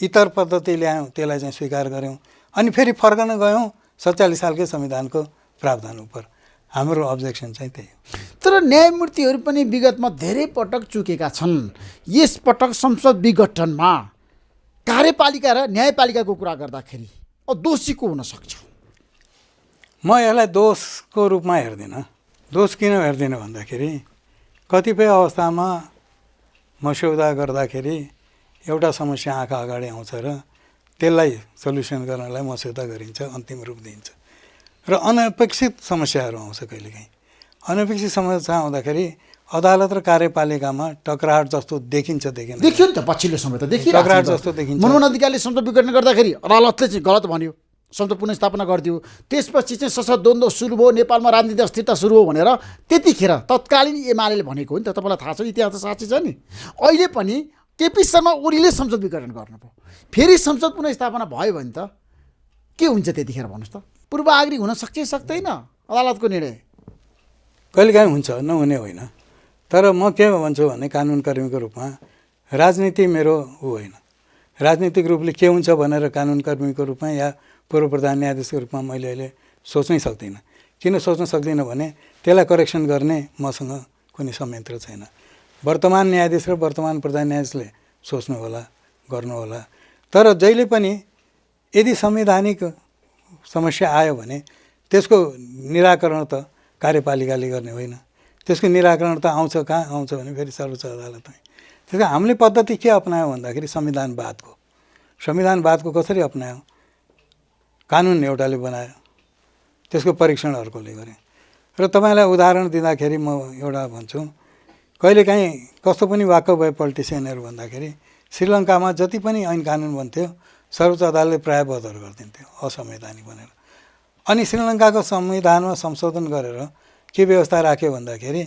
इतर पद्धति ल्यायौँ, त्यसलाई चाहिँ स्वीकार गऱ्यौँ, अनि फेरि फर्कन गयौँ 47 सालकै संविधानको प्रावधान उप। हाम्रो अब्जेक्सन चाहिँ त्यही हो। तर न्यायमूर्तिहरू पनि विगतमा धेरै पटक चुकेका छन्। यस पटक संसद विघटनमा कार्यपालिका र न्यायपालिकाको कुरा गर्दाखेरि दोषी को हुन सक्छ? म यसलाई दोषको रूपमा हेर्दिनँ। दोष किन हेर्दिनँ भन्दाखेरि कतिपय अवस्थामा मस्यौदा गर्दाखेरि एउटा समस्या आँखा अगाडि आउँछ र त्यसलाई सल्युसन गर्नलाई मस्यौदा गरिन्छ, अन्तिम रूप दिन्छ। र अनपेक्षित समस्याहरू आउँछ कहिलेकाहीँ। अनपेक्षित समस्या आउँदाखेरि अदालत र कार्यपालिकामा टकरार जस्तो देखिन्छ देखियो नि त, पछिल्लो समय त देखियो टकरार जस्तो देखिन्छ। मनमोहन अधिकारीले संसद विघटन गर्दाखेरि अदालतले चाहिँ गलत भन्यो, संसद पुनर्स्थापना गरिदियो। त्यसपछि चाहिँ सशस्त्र द्वन्द्व सुरु भयो, नेपालमा राजनीतिक अस्थिरता सुरु हो भनेर त्यतिखेर तत्कालीन एमाले भनेको हो नि त। तपाईँलाई थाहा छ, इतिहास त साँच्चै छ नि। अहिले पनि केपी शर्मा ओलीले संसद विघटन गर्नुभयो, फेरि संसद पुनर्स्थापना भयो भने त के हुन्छ त्यतिखेर भन्नुहोस् त? पूर्वाग्रह हुन सक्छ सक्दैन अदालतको निर्णय? कहिलेकाहीँ हुन्छ, नहुने होइन। तर म के भन्छु भने कानुनकर्मीको रूपमा राजनीति मेरो ऊ होइन। राजनीतिक रूपले के हुन्छ भनेर कानुनकर्मीको रूपमा या पूर्व प्रधान न्यायाधीशको रूपमा मैले अहिले सोच्नै सक्दिनँ। किन सोच्न सक्दिनँ भने त्यसलाई करेक्सन गर्ने मसँग कुनै संयन्त्र छैन। वर्तमान न्यायाधीश र वर्तमान प्रधान न्यायाधीशले सोच्नु होला, गर्नु होला। तर जहिले पनि यदि संवैधानिक समस्या आयो भने त्यसको निराकरण त कार्यपालिकाले गर्ने होइन। त्यसको निराकरण त आउँछ कहाँ आउँछ भने फेरि सर्वोच्च अदालतमै। त्यस कारण हामीले पद्धति के अपनायौँ भन्दाखेरि संविधानवादको कसरी अपनायौँ? कानुन एउटाले बनायो, त्यसको परीक्षण अर्कोले गरे। र तपाईँलाई उदाहरण दिँदाखेरि म एउटा भन्छु, कहिलेकाहीँ कस्तो पनि वाक्क भए पोलिटिसियनहरू भन्दाखेरि श्रीलङ्कामा जति पनि ऐन कानुन बन्थ्यो सर्वोच्च अदालतले प्राय बदर गरिदिन्थ्यो असंवैधानिक भनेर। अनि श्रीलङ्काको संविधानमा संशोधन गरेर के व्यवस्था राख्यो भन्दाखेरि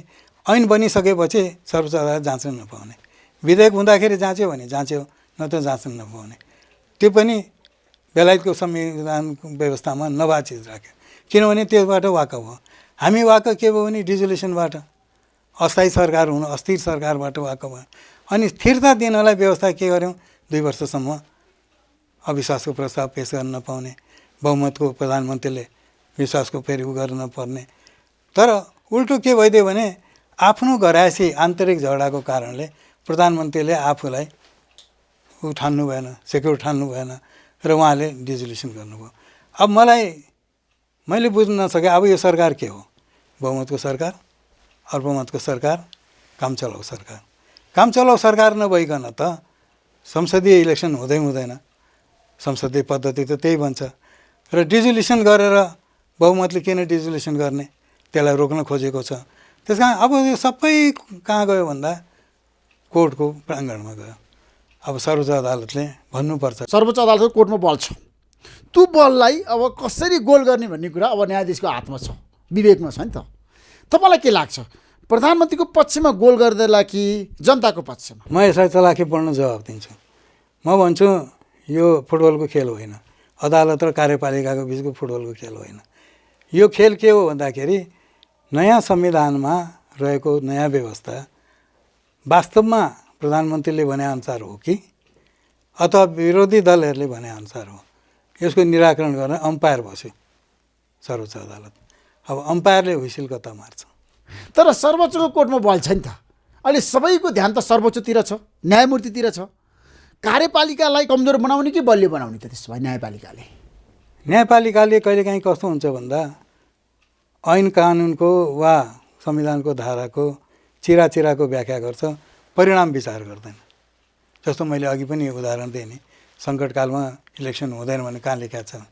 ऐन बनिसकेपछि सर्वोच्च अदालत जाँच्न नपाउने, विधेयक हुँदाखेरि जाँच्यो भने जाँच्यो, न त जाँच्न नपाउने। त्यो पनि बेलायतको संविधान व्यवस्थामा नभए चिज राख्यो, किनभने त्यसबाट वाक्क भयो। हामी वाक्क के भयो भने डिजोल्युसनबाट, अस्थायी सरकार हुनु, अस्थिर सरकारबाट वाक्क भयो। अनि स्थिरता दिनलाई व्यवस्था के गर्यौँ? 2 वर्षसम्म अविश्वासको प्रस्ताव पेश गर्न नपाउने, बहुमतको प्रधानमन्त्रीले विश्वासको फेरि उ गर्न नपर्ने। तर उल्टो के भइदियो भने आफ्नो घरायसी आन्तरिक झगडाको कारणले प्रधानमन्त्रीले आफूलाई ठान्नु भएन, सेक्युर ठान्नु भएन र उहाँले डिजोल्युसन गर्नुभयो। अब मैले बुझ्न नसकेँ अब यो सरकार के हो? बहुमतको सरकार, अल्पमतको सरकार, काम चलाउ सरकार। काम चलाउ सरकार नभइकन त संसदीय इलेक्सन हुँदैन, संसदीय पद्धति त त्यही भन्छ। र डिजोल्युसन गरेर बहुमतले किन डिजोल्युसन गर्ने? त्यसलाई रोक्न खोजेको छ। त्यस कारण अब यो सबै कहाँ गयो भन्दा कोर्टको प्राङ्गणमा गयो। अब सर्वोच्च अदालतले भन्नुपर्छ। सर्वोच्च अदालतको कोर्टमा बल छ, त्यो बललाई अब कसरी गोल गर्ने भन्ने कुरा अब न्यायाधीशको हातमा छ, विवेकमा छ नि त। तपाईँलाई के लाग्छ, प्रधानमन्त्रीको पक्षमा गोल गर्दैला कि जनताको पक्षमा? म यसलाई चलाखीपूर्ण जवाब दिन्छु। म भन्छु यो फुटबलको खेल होइन, अदालत र कार्यपालिकाको बिचको फुटबलको खेल होइन। यो खेल के हो भन्दाखेरि नयाँ संविधानमा रहेको नयाँ व्यवस्था वास्तवमा प्रधानमन्त्रीले भनेअनुसार हो कि अथवा विरोधी दलहरूले भनेअनुसार हो? यसको निराकरण गर्न अम्पायर बस्यो सर्वोच्च अदालत। अब अम्पायरले हुइसिल कता मार्छ? तर सर्वोच्चको कोर्टमा बल छ नि त। अहिले सबैको ध्यान त सर्वोच्चतिर छ, न्यायमूर्तितिर छ। कार्यपालिकालाई कमजोर बनाउने कि बलियो बनाउने त त्यसो भए न्यायपालिकाले कहिलेकाहीँ कस्तो हुन्छ भन्दा ऐन कानुनको वा संविधानको धाराको चिराचिराको व्याख्या गर्छ, परिणाम विचार गर्दैन। जस्तो मैले अघि पनि उदाहरण दिएँ नि, सङ्कटकालमा इलेक्सन हुँदैन भने कहाँ लेखा छ?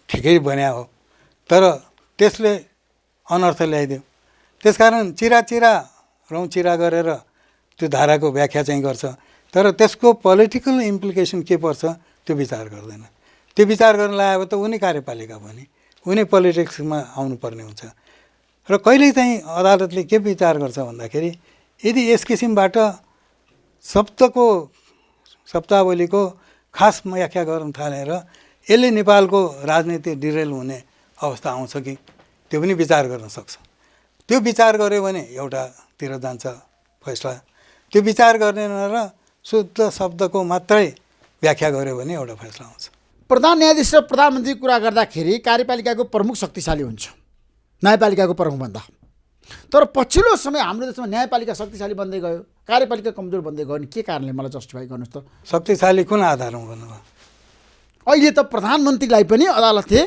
ठिकै भन्या हो, तर त्यसले अनर्थ ल्याइदियो। त्यसकारण चिरा रौँचिरा गरेर त्यो धाराको व्याख्या चाहिँ गर्छ, तर त्यसको पोलिटिकल इम्प्लिकेसन के पर्छ त्यो विचार गर्दैन। त्यो विचार गर्न लाग्यो त उनी कार्यपालिका भने उनी पोलिटिक्समा आउनुपर्ने हुन्छ। र कहिले चाहिँ अदालतले के विचार गर्छ भन्दाखेरि यदि यस किसिमबाट शब्दावलीको खास व्याख्या गर्न थालेर यसले नेपालको राजनीति डिरेल हुने अवस्था आउँछ कि त्यो पनि विचार गर्न सक्छ। त्यो विचार गर्यो भने एउटातिर जान्छ फैसला, त्यो विचार गरेन र शुद्ध शब्दको मात्रै व्याख्या गर्यो भने एउटा फैसला आउँछ। प्रधान न्यायाधीश र प्रधानमन्त्री कुरा गर्दाखेरि कार्यपालिकाको प्रमुख शक्तिशाली हुन्छ न्यायपालिकाको प्रमुखभन्दा। तर पछिल्लो समय हाम्रो देशमा न्यायपालिका शक्तिशाली बन्दै गयो, कार्यपालिका कमजोर बन्दै गयो। नि के कारणले मलाई जस्टिफाई गर्नुहोस् त? शक्तिशाली कुन आधारमा भन्नुभयो? अहिले त प्रधानमन्त्रीलाई पनि अदालतले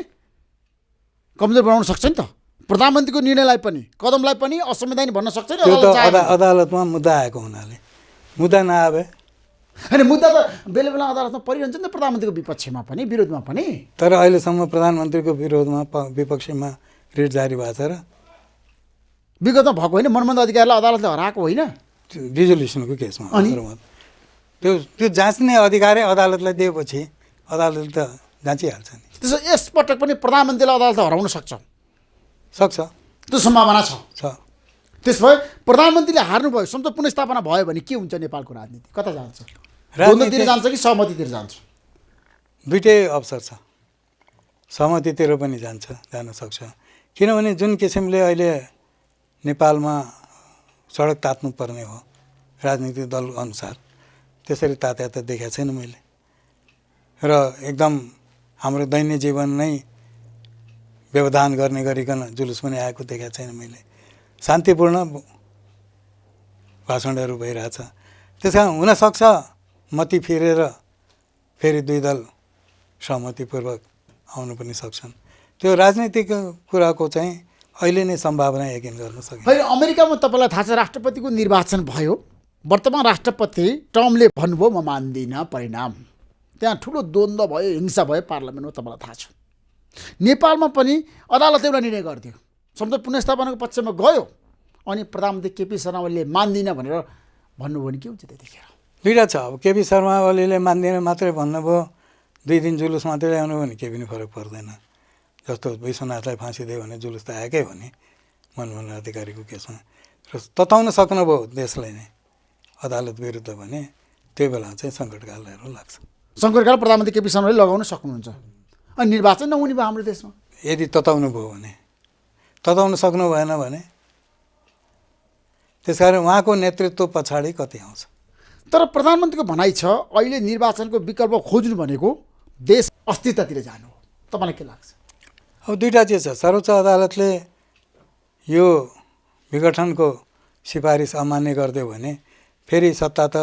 कमजोर बनाउन सक्छ नि त। प्रधानमन्त्रीको निर्णयलाई पनि, कदमलाई पनि असंवैधानिक भन्न सक्छ नि त्यो त अदालतमा मुद्दा आएको हुनाले। मुद्दा नआए होइन, मुद्दा त बेला बेला अदालतमा परिरहन्छ नि त, प्रधानमन्त्रीको विपक्षमा पनि विरोधमा पनि। तर अहिलेसम्म प्रधानमन्त्रीको विरोधमा विपक्षमा रिट जारी भएको छ र? विगतमा भएको होइन, मनमन्द अधिकारलाई अदालतले हराएको होइन डिजोल्युसनको केसमा। त्यो जाँच्ने अधिकारै अदालतलाई दिएपछि अदालतले त जाँचिहाल्छ नि। त्यसो यसपटक पनि प्रधानमन्त्रीलाई अदालतले हराउन सक्छ त्यो सम्भावना छ। त्यसो भए प्रधानमन्त्रीले हार्नुभयो, संसद पुनर्स्थापना भयो भने के हुन्छ? नेपालको राजनीति कता जान्छ? द्वन्द्वतिर जान्छ कि सहमतितिर जान्छ? दुइटै अवसर छ, सहमतितिर पनि जान सक्छ। किनभने जुन किसिमले अहिले नेपालमा सडक तात्नुपर्ने हो राजनीतिक दल अनुसार, त्यसरी तात्या त देखेको छैन मैले। र एकदम हाम्रो दैनिक जीवन नै व्यवधान गर्ने गरिकन जुलुस पनि आएको देखेको छैन मैले। शान्तिपूर्ण भाषणहरू भइरहेछ। त्यस कारण हुनसक्छ मती फिरेर फेरि दुई दल सहमतिपूर्वक आउनु पनि सक्छन्। त्यो राजनीतिक कुराको चाहिँ अहिले नै सम्भावना यकिन गर्न सकिन्छ। फेरि अमेरिकामा तपाईँलाई थाहा छ राष्ट्रपतिको निर्वाचन भयो, वर्तमान राष्ट्रपति ट्रम्पले भन्नुभयो म मान्दिनँ परिणाम, त्यहाँ ठुलो द्वन्द्व भयो, हिंसा भयो पार्लियामेन्टमा, तपाईँलाई थाहा छ। नेपालमा पनि अदालतले एउटा निर्णय गरिदियो, संसद पुनर्स्थापनाको पक्षमा गयो, अनि प्रधानमन्त्री केपी शर्मा ओलीले मान्दिनँ भनेर भन्नुभयो नि के हुन्छ त्यतिखेर? दुईवटा छ। अब केपी शर्मा ओलीले मान्दिनँ मात्रै भन्नुभयो, 2 दिन जुलुस मात्रै ल्याउनु भने केही पनि फरक पर्दैन। जस्तो विश्वनाथलाई फाँसी दियो भने जुलुस त आएकै हो नि मनमोहन अधिकारीको केसमा। र तताउन सक्नुभयो देशलाई नै अदालत विरुद्ध भने त्यही बेला चाहिँ सङ्कटकालहरू लाग्छ। सङ्कटकाल प्रधानमन्त्री केपी शर्माले लगाउन सक्नुहुन्छ, अनि निर्वाचन नहुने भयो हाम्रो देशमा। यदि तताउनु भयो भने, तताउन सक्नु भएन भने त्यसकारण उहाँको नेतृत्व पछाडि कति आउँछ। तर प्रधानमन्त्रीको भनाइ छ अहिले निर्वाचनको विकल्प खोज्नु भनेको देश अस्थिरतातिर जानु हो, तपाईँलाई के लाग्छ? अब दुईवटा चिज छ। सर्वोच्च अदालतले यो विघटनको सिफारिस अमान्य गरिदियो भने फेरि सत्ता त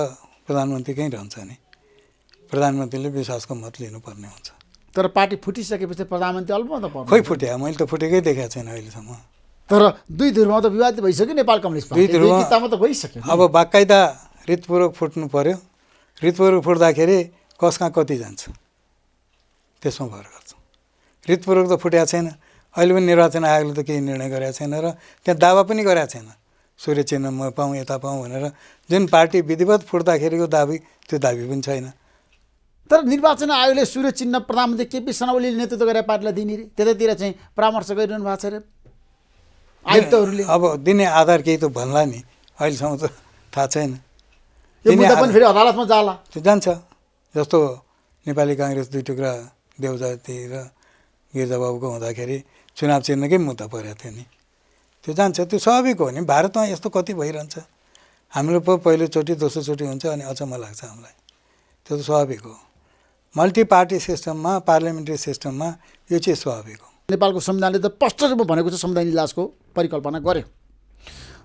प्रधानमन्त्रीकै रहन्छ नि, प्रधानमन्त्रीले विश्वासको मत लिनुपर्ने हुन्छ। तर पार्टी फुटिसकेपछि प्रधानमन्त्री अल्पमत पर्छ। खोइ फुट्या, मैले त फुटेकै देखाएको छैन अहिलेसम्म। तर दुई ध्रुवमा त विवाद भइसक्यो नेपाल कम्युनिस्ट पार्टी, दुई किताबमा त भइसक्यो। अब बाकाइदा रितपूर्वक फुट्नु पर्यो, रितपूर्वक फुट्दाखेरि कसका कति जान्छ त्यसमा भर गर्छ। रितपूर्वक त फुटेको छैन, अहिले पनि निर्वाचन आयोगले त केही निर्णय गरेको छैन र त्यहाँ दावा पनि गरेको छैन सूर्य चिन्ह म पाऊँ यता पाऊँ भनेर। जुन पार्टी विधिवत फुट्दाखेरिको दाबी त्यो दाबी पनि छैन। तर निर्वाचन आयोगले सूर्य चिन्ह प्रधानमन्त्री केपी शर्मा ओलीले नेतृत्व गरेर पार्टीलाई दिने रे, त्यतातिर चाहिँ परामर्श गरिरहनु भएको छ अरे आयुक्तहरूले। अब दिने आधार केही त भन्ला नि, अहिलेसम्म त थाहा छैन। यो मुद्दा पनि फेरि अदालतमा जाला, त्यो जान्छ। जस्तो नेपाली काङ्ग्रेस 2 टुक्रा देवजाति र गिर्जाबाबुको हुँदाखेरि चुनाव चिन्हकै मुद्दा परेको थियो नि, त्यो जान्छ। त्यो स्वाभाविक हो नि, भारतमा यस्तो कति भइरहन्छ। हाम्रो पो पहिलोचोटि दोस्रोचोटि हुन्छ अनि अचम्म लाग्छ हामीलाई, त्यो त स्वाभाविक हो। मल्टी पार्टी सिस्टममा, पार्लियामेन्ट्री सिस्टममा यो चाहिँ स्वाभाविक हो। नेपालको संविधानले त स्पष्ट रूपमा भनेको छ संवैधानिक इजलासको परिकल्पना गर्यो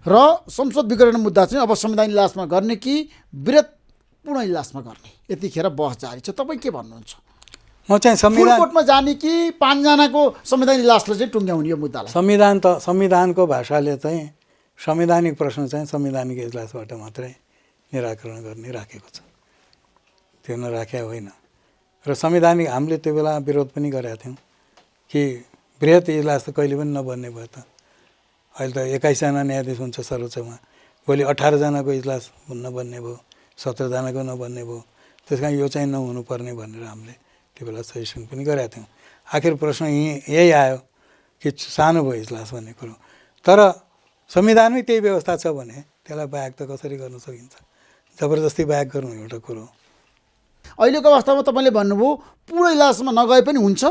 र संसद विघटन मुद्दा चाहिँ अब संवैधानिक इजलासमा गर्ने कि विरोधपूर्ण इजलासमा गर्ने, यतिखेर बहस जारी छ। तपाईँ के भन्नुहुन्छ? म चाहिँ फुल कोर्टमा जाने कि 5 जनाको संवैधानिक इजलासले चाहिँ टुङ्ग्याउने यो मुद्दालाई? संविधानको भाषाले चाहिँ संवैधानिक प्रश्न चाहिँ संवैधानिक इजलासबाट मात्रै निराकरण गर्ने राखेको छ, त्यो नराख्या होइन। र संवैधानिक हामीले त्यो बेला विरोध पनि गरेका थियौँ कि बृहत इजलास त कहिले पनि नबन्ने भयो त। अहिले त 21 जना न्यायाधीश हुन्छ सर्वोच्चमा, भोलि 18 जनाको इजलास नबन्ने भयो, 17 जनाको नबन्ने भयो। त्यस कारण यो चाहिँ नहुनुपर्ने भनेर हामीले त्यो बेला सजेसन पनि गरेका थियौँ। आखिर प्रश्न यही आयो कि सानो भयो इजलास भन्ने कुरो। तर संविधानमै त्यही व्यवस्था छ भने त्यसलाई बाहेक त कसरी गर्न सकिन्छ? जबरजस्ती बाहेक गर्नु एउटा कुरो हो। अहिलेको अवस्थामा तपाईँले भन्नुभयो पुरै इजलासमा नगए पनि हुन्छ,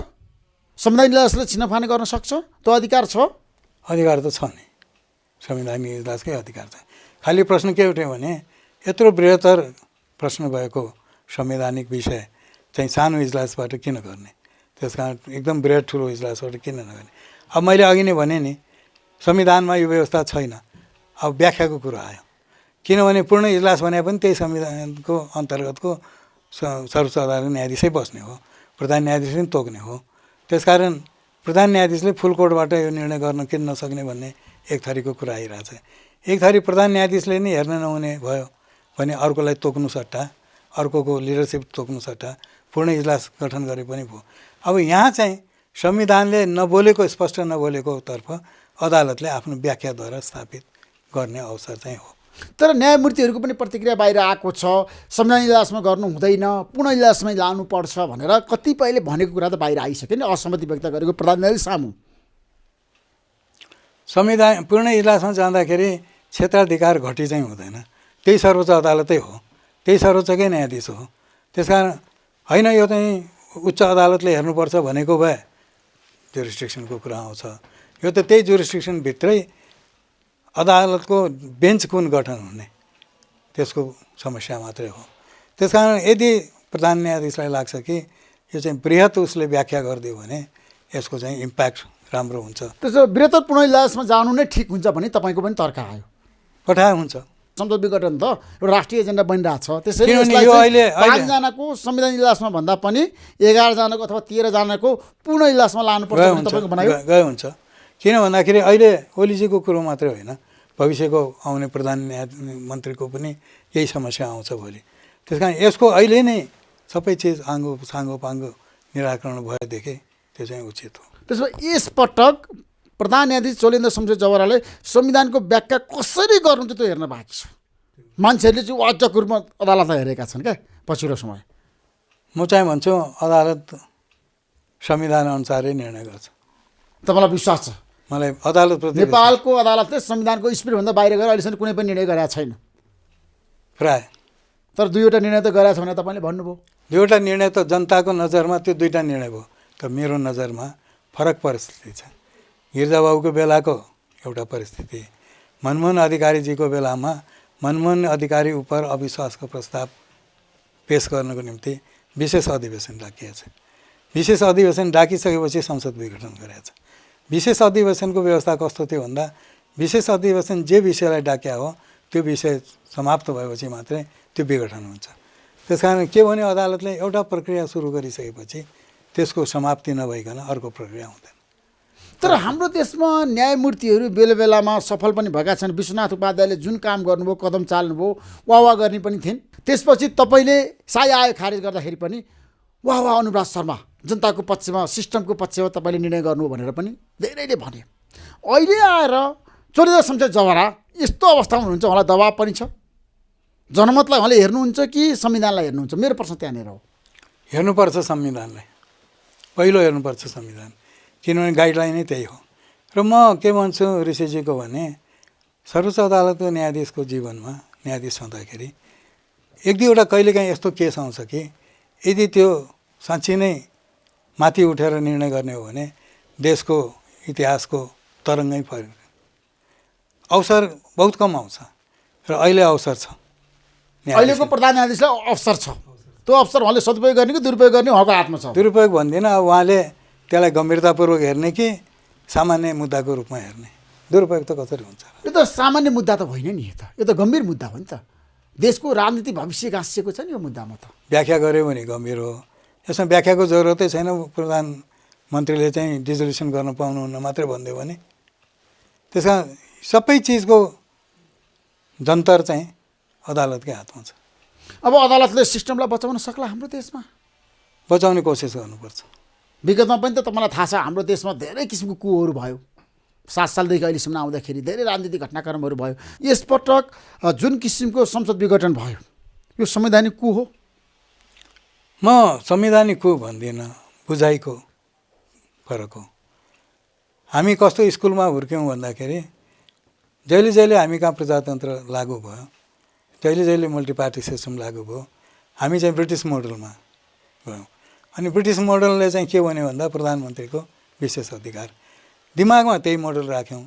संवैधानिक इजलासले छिनफानी गर्न सक्छ, त्यो अधिकार छ? अधिकार त छ नि, संवैधानिक इजलासकै अधिकार छ। खालि प्रश्न के उठ्यो भने यत्रो बृहत्तर प्रश्न भएको संवैधानिक विषय चाहिँ सानो इजलासबाट किन गर्ने? त्यस कारण एकदम बृहत ठुलो इजलासबाट किन नगर्ने? अब मैले अघि नै भने नि संविधानमा यो व्यवस्था छैन। अब व्याख्याको कुरो आयो, किनभने पूर्ण इजलास भने पनि त्यही संविधानको अन्तर्गतको सर्वोच्च अदालतको न्यायाधीशै बस्ने हो, प्रधान न्यायाधीशले पनि तोक्ने हो। त्यसकारण प्रधान न्यायाधीशले फुल कोर्टबाट यो निर्णय गर्न किन नसक्ने भन्ने एक थरीको कुरा आइरहेछ। एक थरी प्रधान न्यायाधीशले नै हेर्न नहुने भयो भने अर्कोलाई तोक्नु सट्टा, अर्कोको लिडरसिप तोक्नु सट्टा पूर्ण इजलास गठन गरे पनि भयो। अब यहाँ चाहिँ संविधानले नबोलेको, स्पष्ट नबोलेको तर्फ अदालतले आफ्नो व्याख्याद्वारा स्थापित गर्ने अवसर चाहिँ हो। तर न्यायमूर्तिहरूको पनि प्रतिक्रिया बाहिर आएको छ, संवैधानिक इजलासमा गर्नु हुँदैन, पूर्ण इजलासमै लानुपर्छ भनेर कतिपयले भनेको कुरा त बाहिर आइसक्यो नि, असहमति व्यक्त गरेको प्रधान न्यायाधीश सामु। संविधान पूर्ण इजलासमा जाँदाखेरि क्षेत्राधिकार घटी चाहिँ हुँदैन, त्यही सर्वोच्च अदालतै हो, त्यही सर्वोच्चकै न्यायाधीश हो। त्यसकारण होइन यो चाहिँ उच्च अदालतले हेर्नुपर्छ भनेको भए जुरिस्डिक्सनको कुरा आउँछ। यो त त्यही जुरिस्डिक्सनभित्रै अदालतको बेन्च कुन गठन हुने त्यसको समस्या मात्रै हो। त्यस कारण यदि प्रधान न्यायाधीशलाई लाग्छ कि यो चाहिँ बृहत उसले व्याख्या गरिदियो भने यसको चाहिँ इम्प्याक्ट राम्रो हुन्छ, त्यसो बृहत्तर पुनः इजलासमा जानु नै ठिक हुन्छ भने तपाईँको पनि तर्क आयो। पठाए हुन्छ। संसद विघटन त एउटा राष्ट्रिय एजेन्डा बनिरहेको छ, त्यसैले किनभने यसलाई यो चाहिँ अहिले- 5 जनाको संविधान इजलासमा भन्दा पनि 11 जनाको अथवा 13 जनाको पूर्ण इजलासमा लानुपर्छ गए भने हुन्छ, तपाईँको भनाइ हो। गए हुन्छ। किन भन्दाखेरि अहिले ओलीजीको कुरो मात्रै होइन, भविष्यको आउने प्रधान मन्त्रीको पनि यही समस्या आउँछ भोलि। त्यस कारण यसको अहिले नै सबै चिज आङ्गो साङ्गो पाङ्गो निराकरण भएदेखि त्यो चाहिँ उचित हो। त्यसो भए यसपटक प्रधान न्यायाधीश चोलेन्द्र शमशेर जवराले संविधानको व्याख्या कसरी गर्नुहुन्छ त्यो हेर्न बाँकी छ। मान्छेहरूले चाहिँ वाजक रूपमा अदालतलाई हेरेका छन् क्या पछिल्लो समय। म चाहिँ भन्छु अदालत संविधान अनुसारै निर्णय गर्छ। तपाईँलाई विश्वास छ? मलाई अदालतप्रति नेपालको अदालतले संविधानको स्पिडभन्दा बाहिर गएर अहिलेसम्म कुनै पनि निर्णय गरेका छैन। प्राय तर 2वटा निर्णय त गरेका छ भने तपाईँले भन्नुभयो। 2वटा निर्णय त जनताको नजरमा त्यो 2टा निर्णय भयो, तर मेरो नजरमा फरक परिस्थिति छ। गिर्जाबाबुको बेलाको एउटा परिस्थिति, मनमोहन अधिकारीजीको बेलामा मनमोहन अधिकारी उप अविश्वासको प्रस्ताव पेश गर्नको निम्ति विशेष अधिवेशन डाकिएको छ। विशेष अधिवेशन डाकिसकेपछि संसद विघटन गरेको छ। विशेष अधिवेशनको व्यवस्था कस्तो थियो भन्दा विशेष अधिवेशन जे विषयलाई डाक्या हो त्यो विषय समाप्त भएपछि मात्रै त्यो विघटन हुन्छ। त्यस कारण के भने अदालतले एउटा प्रक्रिया सुरु गरिसकेपछि त्यसको समाप्ति नभइकन अर्को प्रक्रिया हुँदैन। तर हाम्रो देशमा न्यायमूर्तिहरू बेला बेलामा सफल पनि भएका छन्। विश्वनाथ उपाध्यायले जुन काम गर्नुभयो, कदम चाल्नुभयो, वाह गर्ने पनि थिइन्। त्यसपछि तपाईँले साय आयो खारेज गर्दाखेरि पनि वाह अनुराग शर्मा जनताको पक्षमा, सिस्टमको पक्षमा तपाईँले निर्णय गर्नुभयो भनेर पनि धेरैले भने। अहिले आएर चोलेन्द्र शमशेर जवरा यस्तो अवस्थामा हुनुहुन्छ, उहाँलाई दबाब पनि छ। जनमतलाई उहाँले हेर्नुहुन्छ कि संविधानलाई हेर्नुहुन्छ? मेरो प्रश्न त्यहाँनिर हो। हेर्नुपर्छ संविधानलाई, पहिलो हेर्नुपर्छ संविधान, किनभने गाइडलाइनै त्यही हो। र म के भन्छु ऋषिजीको भने सर्वोच्च अदालतको न्यायाधीशको जीवनमा न्यायाधीश हुँदाखेरि 1-2वटा कहिलेकाहीँ यस्तो केस आउँछ कि यदि त्यो साँच्चै नै माथि उठेर निर्णय गर्ने हो भने देशको इतिहासको तरङ्गै फर्क। अवसर बहुत कम आउँछ र अहिले अवसर छ। अहिलेको प्रधान न्यायाधीशलाई अवसर छ, त्यो अवसर उहाँले सदुपयोग गर्ने कि दुरुपयोग गर्ने उहाँको हातमा छ। दुरुपयोग भन्दिनँ, अब उहाँले त्यसलाई गम्भीरतापूर्वक हेर्ने कि सामान्य मुद्दाको रूपमा हेर्ने। दुरुपयोग त कसरी हुन्छ? यो त सामान्य मुद्दा त होइन नि, यो त गम्भीर मुद्दा हो नि त। देशको राजनीति भविष्य गाँसिएको छ नि यो मुद्दामा त। व्याख्या गऱ्यो भने गम्भीर हो। यसमा व्याख्याको जरुरतै छैन। प्रधानमन्त्रीले चाहिँ डिजोल्युसन गर्न पाउनुहुन्न मात्रै भनिदियो भने। त्यस कारण सबै चिजको जन्तर चाहिँ अदालतकै हातमा छ। अब अदालतले सिस्टमलाई बचाउन सक्ला हाम्रो देशमा? बचाउने कोसिस गर्नुपर्छ। विगतमा पनि त तपाईँलाई थाहा छ हाम्रो देशमा धेरै किसिमको कुहरू भयो। 7 सालदेखि अहिलेसम्म आउँदाखेरि धेरै राजनीतिक घटनाक्रमहरू भयो। यसपटक जुन किसिमको संसद विघटन भयो यो संवैधानिक कु हो? म संवैधानिक कु भन्दिनँ, बुझाइको फरक हो। हामी कस्तो स्कुलमा हुर्क्यौँ भन्दाखेरि जहिले जहिले हामी कहाँ प्रजातन्त्र लागू भयो, जहिले जहिले मल्टी पार्टी सिस्टम लागू भयो, हामी चाहिँ ब्रिटिस मोडलमा गयौँ। अनि ब्रिटिस मोडलले चाहिँ के भन्यो भन्दा प्रधानमन्त्रीको विशेष अधिकार, दिमागमा त्यही मोडल राख्यौँ।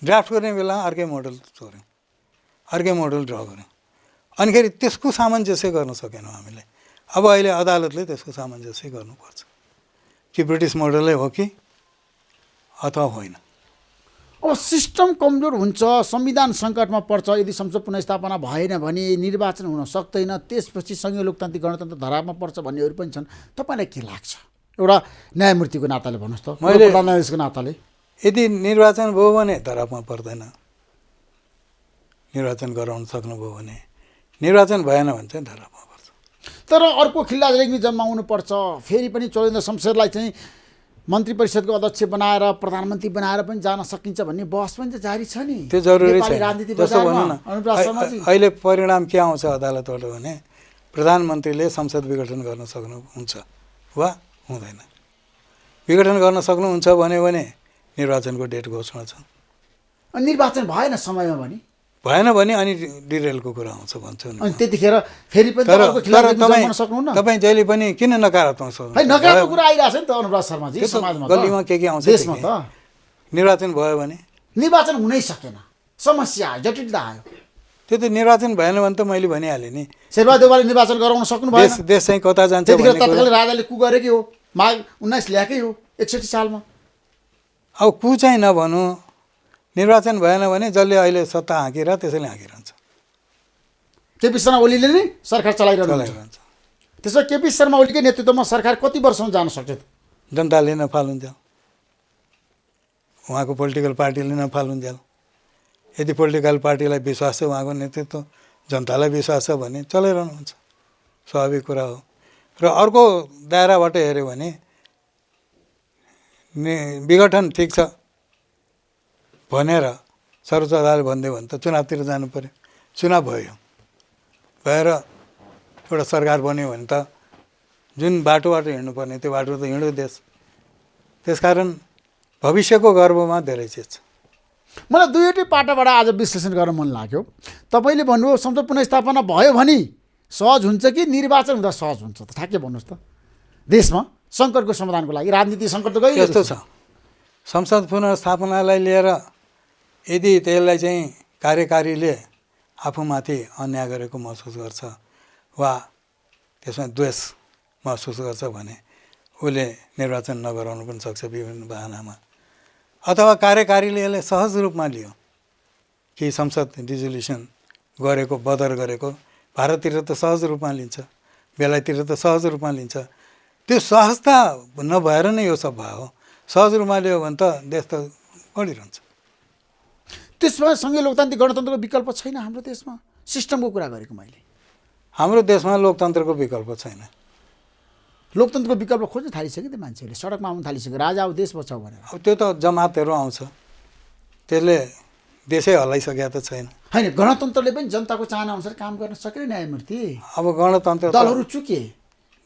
ड्राफ्ट गर्ने बेला अर्कै मोडल चोर्यौँ, अर्कै मोडल ड्र गऱ्यौँ। अनिखेरि त्यसको सामञ्जस्य गर्न सकेनौँ हामीले। अब अहिले अदालतले त्यसको सामञ्जस्य गर्नुपर्छ कि ब्रिटिस मोडलै हो कि अथवा होइन। अब सिस्टम कमजोर हुन्छ, संविधान सङ्कटमा पर्छ, यदि संसद पुनर्स्थापना भएन भने निर्वाचन हुन सक्दैन, त्यसपछि सङ्घीय लोकतान्त्रिक गणतन्त्र धरापमा पर्छ भन्नेहरू पनि छन्। तपाईँलाई के लाग्छ एउटा न्यायमूर्तिको नाताले भन्नुहोस् त, मैले प्रधान न्यायाधीशको नाताले? यदि निर्वाचन भयो भने धरापमा पर्दैन, निर्वाचन गराउन सक्नुभयो भने। निर्वाचन भएन भने चाहिँ धरापमा पर्छ। तर अर्को खिल्लाज रेग्मी जन्माउनु पर्छ, फेरि पनि चोलेन्द्र शमशेरलाई चाहिँ मन्त्री परिषदको अध्यक्ष बनाएर प्रधानमन्त्री बनाएर पनि जान सकिन्छ भन्ने बहस पनि त जारी छ नि। त्यो जरुरी नेपाली छैन। राजनीति जस्तो बजारमा भनौँ न, अनुराग शर्माजी, अहिले परिणाम के आउँछ अदालतबाट भने प्रधानमन्त्रीले संसद विघटन गर्न सक्नुहुन्छ वा हुँदैन। विघटन गर्न सक्नुहुन्छ भने निर्वाचनको डेट घोषणा छ। अनि निर्वाचन भएन समयमा भने भएन भने अनि डिरेलको कुरा आउँछ भन्छु नि। अनि त्यतिखेर फेरि पनि तर अर्को खिल्लाज रेग्मी जन्माउन सक्नुहुन्न? तपाईँ जहिले पनि किन नकारात्मक सोच्नु? है नकारात्मक कुरा आइरहेछ नि त अनुराग शर्माजी, समाजमा गल्लीमा के आउँछ देशमा त। निर्वाचन भयो भने निर्वाचन हुनै सकेन, समस्या आयो, जटिलता आयो। त्यो त निर्वाचन भएन भने त मैले भनिहालेँ नि। शेरबहादेवले निर्वाचन गराउन सक्नु भएन। देश चाहिँ कता जान्छ त्यतिखेर भन्ने कुरा। तत्कालीन राजाले कु गरेकै हो, माघ 19 ल्याएकै हो 61 सालमा। अब कु चाहिँ नभनौँ, निर्वाचन भएन भने जसले अहिले सत्ता हाँकिरह त्यसैले हाँकिरहन्छ, केपी शर्मा ओलीले नै सरकार चलाइरहनु हुन्छ। चलाइरहन्छ। त्यसो भए केपी शर्मा ओलीकै नेतृत्वमा सरकार कति वर्षसम्म जान सक्छ त? जनताले नफालुन्जेल, उहाँको पोलिटिकल पार्टीले नफालुन्जेल। यदि पोलिटिकल पार्टीलाई विश्वास छ, उहाँको नेतृत्व जनतालाई विश्वास छ भने चलाइरहनुहुन्छ, स्वाभाविक कुरा हो। र अर्को दायराबाट हेऱ्यो भने विघटन ठिक छ भनेर सर्वोच्च अदालतले भनिदियो भने त चुनावतिर जानु पऱ्यो। चुनाव भयो, भएर एउटा सरकार बन्यो भने त जुन बाटोबाट हिँड्नुपर्ने त्यो बाटो त हिँड्यो देश। त्यसकारण भविष्यको गर्वमा धेरै चिज छ। मलाई दुईवटै पाटाबाट आज विश्लेषण गर्न मन लाग्यो। तपाईँले भन्नुभयो संसद पुनर्स्थापना भयो भने सहज हुन्छ कि निर्वाचन हुँदा सहज हुन्छ त? ठ्याक्कै भन्नुहोस् त। देशमा सङ्कटको समाधानको लागि राजनीति सङ्कट त गइरहेको यस्तो छ, संसद पुनर्स्थापनालाई लिएर यदि त्यसलाई चाहिँ कार्यकारीले आफूमाथि अन्याय गरेको महसुस गर्छ वा त्यसमा द्वेष महसुस गर्छ भने उसले निर्वाचन नगराउनु पनि सक्छ विभिन्न बहानामा। अथवा कार्यकारीले यसलाई सहज रूपमा लियो कि संसद डिजोल्युसन गरेको, बदर गरेको भारततिर त सहज रूपमा लिन्छ, बेलायततिर त सहज रूपमा लिन्छ। त्यो सहजता नभएर नै यो सब भयो। सहज रूपमा लियो भने त देश त बढिरहन्छ। त्यसमा सँगै लोकतान्त्रिक गणतन्त्रको विकल्प छैन हाम्रो देशमा। सिस्टमको कुरा गरेको मैले। हाम्रो देशमा लोकतन्त्रको विकल्प छैन। लोकतन्त्रको विकल्प खोज्न थालिसक्यो त मान्छेहरूले, सडकमा आउन थालिसक्यो, राजा आऊ देश बचाऊ भनेर। अब त्यो त जमातहरू आउँछ, त्यसले देशै हल्लाइसकेका त छैन। होइन, गणतन्त्रले पनि जनताको चाहना अनुसार काम गर्न सकेन न्यायमूर्ति। अब गणतन्त्र दलहरू चुके,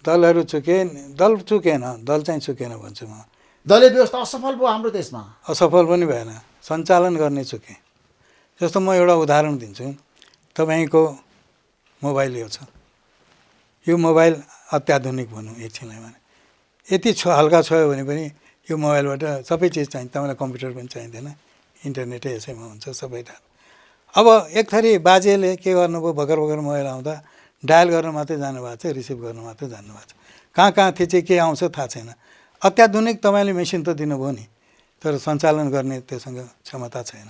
दल चुकेन, दल चाहिँ चुकेन भन्छु म। दलीय व्यवस्था असफल भयो हाम्रो देशमा। असफल पनि भएन, सञ्चालन गर्ने चुके। जस्तो म एउटा उदाहरण दिन्छु। तपाईँको मोबाइल यो छ, यो मोबाइल अत्याधुनिक भनौँ एकछिनलाई भने यति हल्का छोयो भने पनि यो मोबाइलबाट सबै चिज चाहिन्छ। तपाईँलाई कम्प्युटर पनि चाहिँदैन, इन्टरनेटै यसैमा हुन्छ सबै ठाउँ। अब एक थरी बाजेले के गर्नुभयो, भर्खर मोबाइल आउँदा डायल गर्न मात्रै जानुभएको छ, रिसिभ गर्न मात्रै जानुभएको छ। कहाँ थिचे के आउँछ थाहा छैन। अत्याधुनिक तपाईँले मेसिन त दिनुभयो नि, तर सञ्चालन गर्ने त्योसँग क्षमता छैन।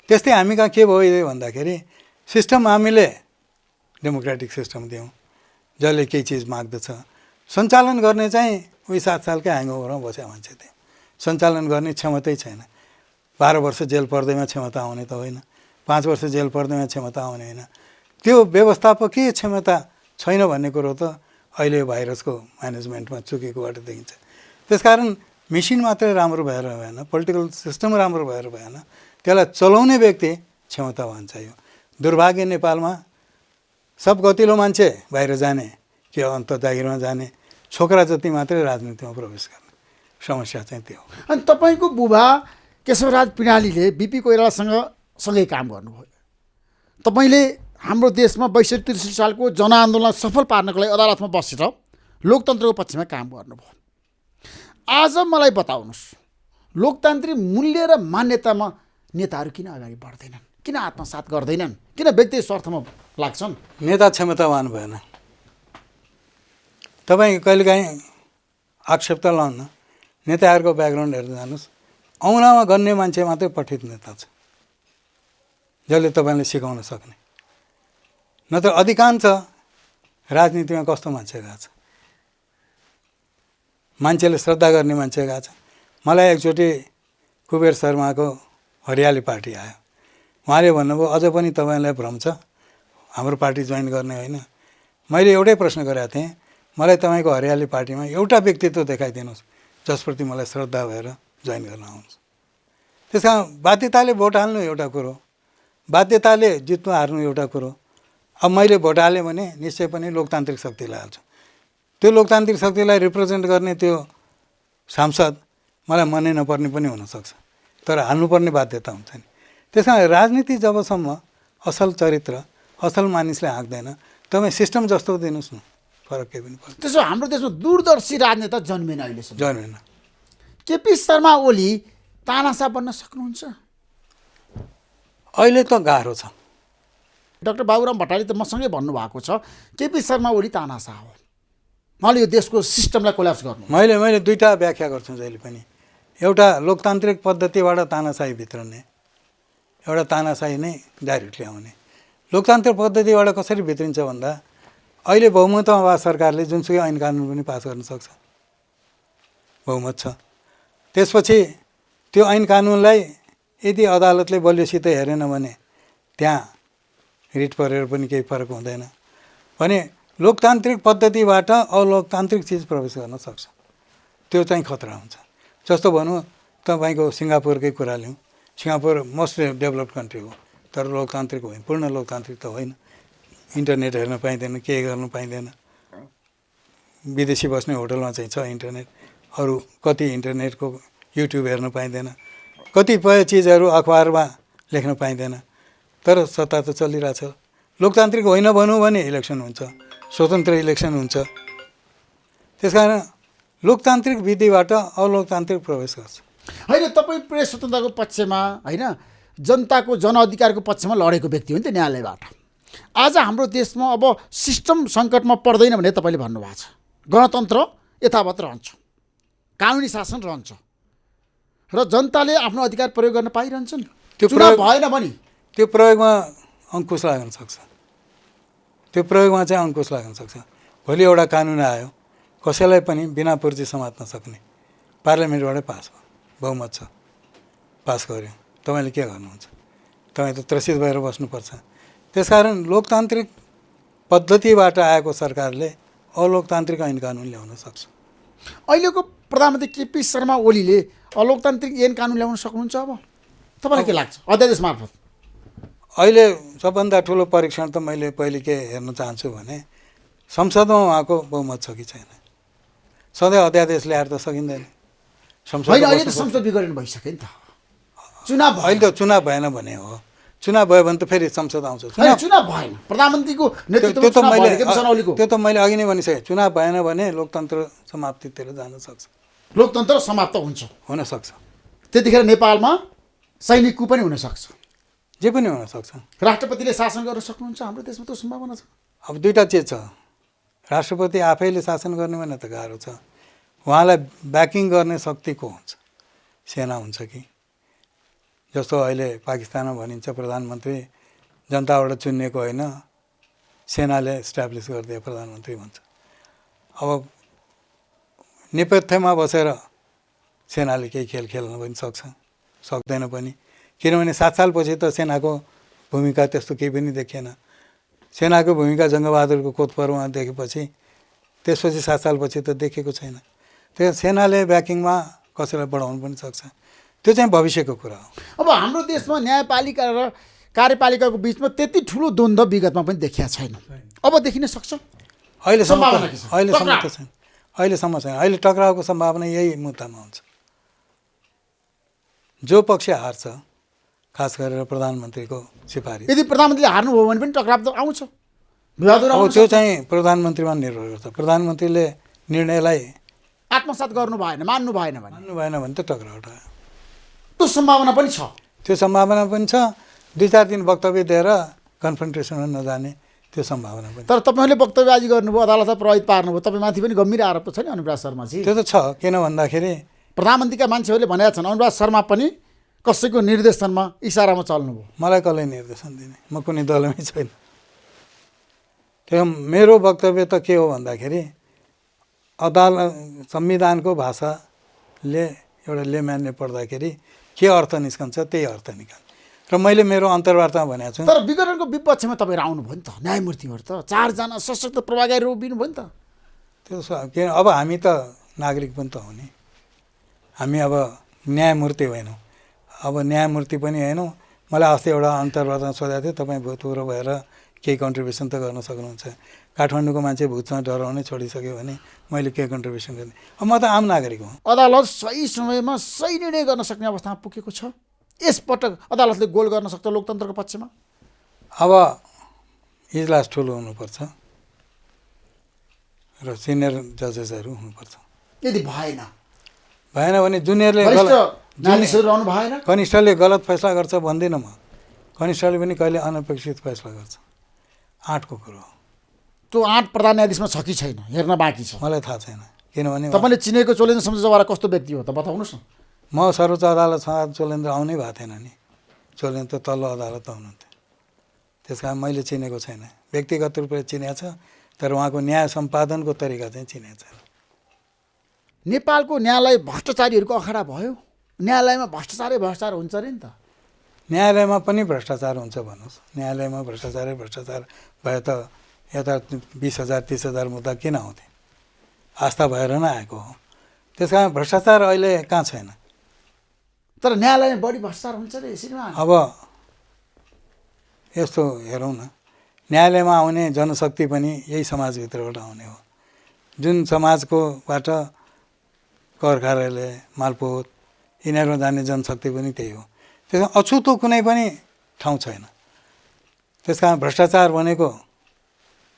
त्यस्तै हामी कहाँ के भयो भन्दाखेरि सिस्टम हामीले डेमोक्रेटिक सिस्टम दियौँ, जसले केही चिज माग्दछ सञ्चालन गर्ने चाहिँ उही 7 सालकै ह्याङओभरमा बस्या मान्छे थियो। सञ्चालन गर्ने क्षमतै छैन। 12 वर्ष जेल पर्दैमा क्षमता आउने त होइन, 5 वर्ष जेल पर्दैमा क्षमता आउने होइन। त्यो व्यवस्थापकीय क्षमता छैन भन्ने कुरो त अहिले भाइरसको म्यानेजमेन्टमा चुकेकोबाट देखिन्छ। त्यसकारण मेसिन मात्रै राम्रो भएर भएन, पोलिटिकल सिस्टम राम्रो भएर भएन, त्यसलाई चलाउने व्यक्ति क्षमतावान चाहियो। दुर्भाग्य नेपालमा सब गतिलो मान्छे बाहिर जाने, के अन्त जागिरमा जाने, छोकरा जति मात्रै राजनीतिमा प्रवेश गर्ने। समस्या चाहिँ त्यो हो। अनि तपाईँको बुबा केशवराज पिँडालीले बिपी कोइरालासँग सँगै काम गर्नुभयो। तपाईँले हाम्रो देशमा 62-63 सालको जनआन्दोलन सफल पार्नको लागि अदालतमा बसेर लोकतन्त्रको पक्षमा काम गर्नुभयो। आज मलाई बताउनुहोस्, लोकतान्त्रिक मूल्य र मान्यतामा नेताहरू किन अगाडि बढ्दैनन्, किन आत्मसात गर्दैनन्, किन व्यक्ति स्वार्थमा लाग्छन्? नेता क्षमतावान भएन। तपाईँ कहिलेकाहीँ आक्षेप त लाउनु, नेताहरूको ब्याकग्राउन्ड हेर्दै जानुहोस्, औँलामा गन्ने मान्छे मात्रै पठित नेता छ जसले तपाईँले सिकाउन सक्ने। नत्र अधिकांश राजनीतिमा कस्तो मान्छे गएको छ, मान्छेले श्रद्धा गर्ने मान्छे गएको छ। मलाई एकचोटि कुबेर शर्माको हरियाली पार्टी आयो, उहाँले भन्नुभयो अझ पनि तपाईँलाई भ्रम छ, हाम्रो पार्टी जोइन गर्ने होइन। मैले एउटै प्रश्न गरेको थिएँ, मलाई तपाईँको हरियाली पार्टीमा एउटा व्यक्तित्व देखाइदिनुहोस् जसप्रति मलाई श्रद्धा भएर जोइन गर्न आउनुहोस्। त्यस कारण बाध्यताले भोट हाल्नु एउटा कुरो, बाध्यताले जित्नु हार्नु एउटा कुरो। अब मैले भोट हालेँ भने निश्चय पनि लोकतान्त्रिक शक्तिलाई हाल्छु। त्यो लोकतान्त्रिक शक्तिलाई रिप्रेजेन्ट गर्ने त्यो सांसद मलाई मनै नपर्ने पनि हुनसक्छ, तर हाल्नुपर्ने बाध्यता हुन्छ नि। त्यस कारण राजनीति जबसम्म असल चरित्र, असल मानिसले हाँक्दैन, तपाईँ सिस्टम जस्तो दिनुहोस् न, फरक केही पनि पर्दैन। त्यसो हाम्रो देशमा दूरदर्शी राजनेता जन्मेन अहिलेसम्म। जन्मेन। केपी शर्मा ओली तानासा बन्न सक्नुहुन्छ? अहिले त गाह्रो छ। डाक्टर बाबुराम भट्टराईले त मसँगै भन्नुभएको छ केपी शर्मा ओली तानासा हो, उहाँले यो देशको सिस्टमलाई कोल्याप्स गर्नु। मैले दुईटा व्याख्या गर्छु जहिले पनि। एउटा लोकतान्त्रिक पद्धतिबाट तानाशाही भित्रने, एउटा तानाशाही नै डाइरेक्ट ल्याउने। लोकतान्त्रिक पद्धतिबाट कसरी भित्रिन्छ भन्दा अहिले बहुमतमा वा सरकारले जुनसुकै ऐन कानुन पनि पास गर्न सक्छ, बहुमत छ। त्यसपछि त्यो ऐन कानुनलाई यदि अदालतले बलियोसित हेरेन भने त्यहाँ रिट परेर पनि केही फरक हुँदैन भने लोकतान्त्रिक पद्धतिबाट अलोकतान्त्रिक चिज प्रवेश गर्न सक्छ। त्यो चाहिँ खतरा हुन्छ। जस्तो भनौँ तपाईँको सिङ्गापुरकै कुरा लिउँ। सिङ्गापुर मोस्ट डेभलप्ड कन्ट्री हो, तर लोकतान्त्रिक होइन, पूर्ण लोकतान्त्रिक त होइन। इन्टरनेट हेर्न पाइँदैन, के गर्नु पाइँदैन। विदेशी बस्ने होटलमा चाहिँ छ इन्टरनेट, अरू कति इन्टरनेटको युट्युब हेर्न पाइँदैन, कतिपय चिजहरू अखबारमा लेख्न पाइँदैन। तर सत्ता त चलिरहेछ। लोकतान्त्रिक होइन भनौँ भने इलेक्सन हुन्छ, स्वतन्त्र इलेक्सन हुन्छ। त्यस कारण लोकतान्त्रिक विधिबाट अलोकतान्त्रिक प्रवेश गर्छ। होइन, तपाईँ प्रेस स्वतन्त्रताको पक्षमा होइन, जनताको जनअधिकारको पक्षमा लडेको व्यक्ति हो नि त न्यायालयबाट। आज हाम्रो देशमा अब सिस्टम सङ्कटमा पर्दैन भने तपाईँले भन्नुभएको छ, गणतन्त्र यथावत रहन्छ, कानुनी शासन रहन्छ र जनताले आफ्नो अधिकार प्रयोग गर्न पाइरहन्छन्। त्यो चुनाव भएन भने त्यो प्रयोगमा अङ्कुश लाग्न सक्छ। त्यो प्रयोगमा चाहिँ अङ्कुश लाग्न सक्छ। भोलि एउटा कानुन आयो, कसैलाई पनि बिना पुर्जी समात्न सक्ने, पार्लियामेन्टबाटै पास भयो, बहुमत छ, पास गर्यो, तपाईँले के गर्नुहुन्छ? तपाईँ त त्रसित भएर बस्नुपर्छ। त्यसकारण लोकतान्त्रिक पद्धतिबाट आएको सरकारले अलोकतान्त्रिक ऐन कानुन ल्याउन सक्छ। अहिलेको प्रधानमन्त्री केपी शर्मा ओलीले अलोकतान्त्रिक ऐन कानुन ल्याउन सक्नुहुन्छ? अब तपाईँलाई के लाग्छ अध्यादेश मार्फत? अहिले सबभन्दा ठुलो परीक्षण त मैले पहिले के हेर्न चाहन्छु भने संसदमा उहाँको बहुमत छ कि छैन। सधैँ अध्यादेश ल्याएर त सकिँदैन। अहिले त संसद विघटन भइसक्यो नि त, चुनाव अहिले त चुनाव भएन भने हो। चुनाव भयो भने त फेरि संसद आउँछ। चुनाव भएन, प्रधानमन्त्रीको नेतृत्वमा त्यो त मैले अघि नै भनिसकेँ। चुनाव भएन भने लोकतन्त्र समाप्तितिर जान सक्छ, लोकतन्त्र समाप्त हुन सक्छ। त्यतिखेर नेपालमा सैनिक कु पनि हुनसक्छ, जे पनि हुनसक्छ। राष्ट्रपतिले शासन गर्न सक्नुहुन्छ हाम्रो देशमा, त्यो सम्भावना छ। अब दुईवटा चिज छ। राष्ट्रपति आफैले शासन गर्ने भने त गाह्रो छ। उहाँलाई ब्याकिङ गर्ने शक्ति को हुन्छ? सेना हुन्छ कि? जस्तो अहिले पाकिस्तानमा भनिन्छ प्रधानमन्त्री जनताबाट चुनिएको होइन, सेनाले इस्टाब्लिस गरिदिए प्रधानमन्त्री भन्छ। अब नेपथ्यमा बसेर सेनाले केही खेल खेल्न पनि सक्छ, सक्दैन पनि। किनभने 7 सालपछि त सेनाको भूमिका त्यस्तो केही पनि देखिएन। सेनाको भूमिका जङ्गबहादुरको कोतपरमा देखेपछि त्यसपछि 7 सालपछि त देखेको छैन। त्यो सेनाले ब्याकिङमा कसैलाई बढाउनु पनि सक्छ। त्यो चाहिँ भविष्यको कुरा हो। अब हाम्रो देशमा न्यायपालिका र कार्यपालिकाको बिचमा त्यति ठुलो द्वन्द्व विगतमा पनि देखिया छैन, अब देखिन सक्छ? अहिलेसम्म त छैन। अहिलेसम्म छैन। अहिले टक्राउको सम्भावना यही मुद्दामा हुन्छ। जो पक्ष हार्छ, खास गरेर प्रधानमन्त्रीको सिफारिस, यदि प्रधानमन्त्रीले हार्नुभयो भने पनि टक्राव त आउँछ। अब त्यो चाहिँ प्रधानमन्त्रीमा निर्भर गर्छ। प्रधानमन्त्रीले निर्णयलाई आत्मसात गर्नु भएन, मान्नु भएन भने त टक्राउ आयो। त्यो सम्भावना पनि छ। त्यो सम्भावना पनि छ। 2-4 दिन वक्तव्य दिएर कन्फ्रन्टेसनमा नजाने त्यो सम्भावना पनि। तर तपाईँहरूले वक्तव्य आज गर्नुभयो, अदालतलाई प्रभावित पार्नुभयो, तपाईँमाथि पनि गम्भीर आरोप त छ नि अनुराग शर्माजी? त्यो त छ। किन भन्दाखेरि प्रधानमन्त्रीका मान्छेहरूले भनेका छन् अनुराग शर्मा पनि कसैको निर्देशनमा इसारामा चल्नुभयो। मलाई कसले निर्देशन दिने? म कुनै दलमै छैन। त्यो मेरो वक्तव्य त के हो भन्दाखेरि संविधानको भाषाले एउटा लेम्यानले पढ्दाखेरि के अर्थ निस्कन्छ त्यही अर्थ निकाल्छ। र मैले मेरो अन्तर्वार्तामा भनेको छु। तर विघटनको विपक्षमा तपाईँ आउनुभयो नि त, न्यायमूर्तिहरू त 4 जना सशक्त प्रभावकारी उभिनु भयो नि त। त्यो किन अब हामी त नागरिक पनि त हो नि। हामी अब न्यायमूर्ति होइनौँ। अब न्यायमूर्ति पनि होइनौँ। मलाई अस्ति एउटा अन्तर्वार्तामा सोधेको थियो, तपाईँ भूतपूर्व भएर केही कन्ट्रिब्युसन त गर्न सक्नुहुन्छ। काठमाडौँको मान्छे भूतसँग डराउनै छोडिसक्यो भने मैले के कन्ट्रिब्युसन गर्ने? अब म त आम नागरिक हुँ। अदालत सही समयमा सही निर्णय गर्न सक्ने अवस्थामा पुगेको छ। यसपटक अदालतले गोल गर्न सक्छ लोकतन्त्रको पक्षमा। अब इजलास ठुलो हुनुपर्छ र सिनियर जजेसहरू हुनुपर्छ। यदि भएन भने जुनियरले कनिष्ठले गलत फैसला गर्छ भन्दिनँ म। कनिष्ठले पनि कहिले अनपेक्षित फैसला गर्छ। 8 को कुरो हो। त्यो 8 प्रधान न्यायाधीशमा छ कि छैन हेर्न बाँकी छ। मलाई थाहा छैन, किनभने तपाईँले चिनेको चोलेन्द्र शमशेरवाला कस्तो व्यक्ति हो त बताउनुहोस् न। म सर्वोच्च अदालतमा चोलेन्द्र आउनै भएको थिएन नि। चोलेन्द्र त तल्लो अदालत आउनुहुन्थ्यो। त्यस कारण मैले चिनेको छैन। व्यक्तिगत रूपले चिनेको छ, तर उहाँको न्याय सम्पादनको तरिका चाहिँ चिनेको छैन। नेपालको न्यायालय भ्रष्टाचारीहरूको अखाडा भयो। न्यायालयमा भ्रष्टाचार हुन्छ अरे नि त। न्यायालयमा पनि भ्रष्टाचार हुन्छ भन्नुहोस्। न्यायालयमा भ्रष्टाचार भए त यता 20,000 30,000 मुद्दा किन आउँथे? आस्था भएर नै आएको हो। त्यस कारण भ्रष्टाचार अहिले कहाँ छैन। तर न्यायालयमा बढी भ्रष्टाचार हुन्छ रे श्रीमान। अब यस्तो हेरौँ न, न्यायालयमा आउने जनशक्ति पनि यही समाजभित्रबाट आउने हो। जुन समाजकोबाट कर कार्यालय, मालपोत यिनीहरूमा जाने जनशक्ति पनि त्यही हो। त्यस कारण अछुतो कुनै पनि ठाउँ छैन। त्यस कारण भ्रष्टाचार भनेको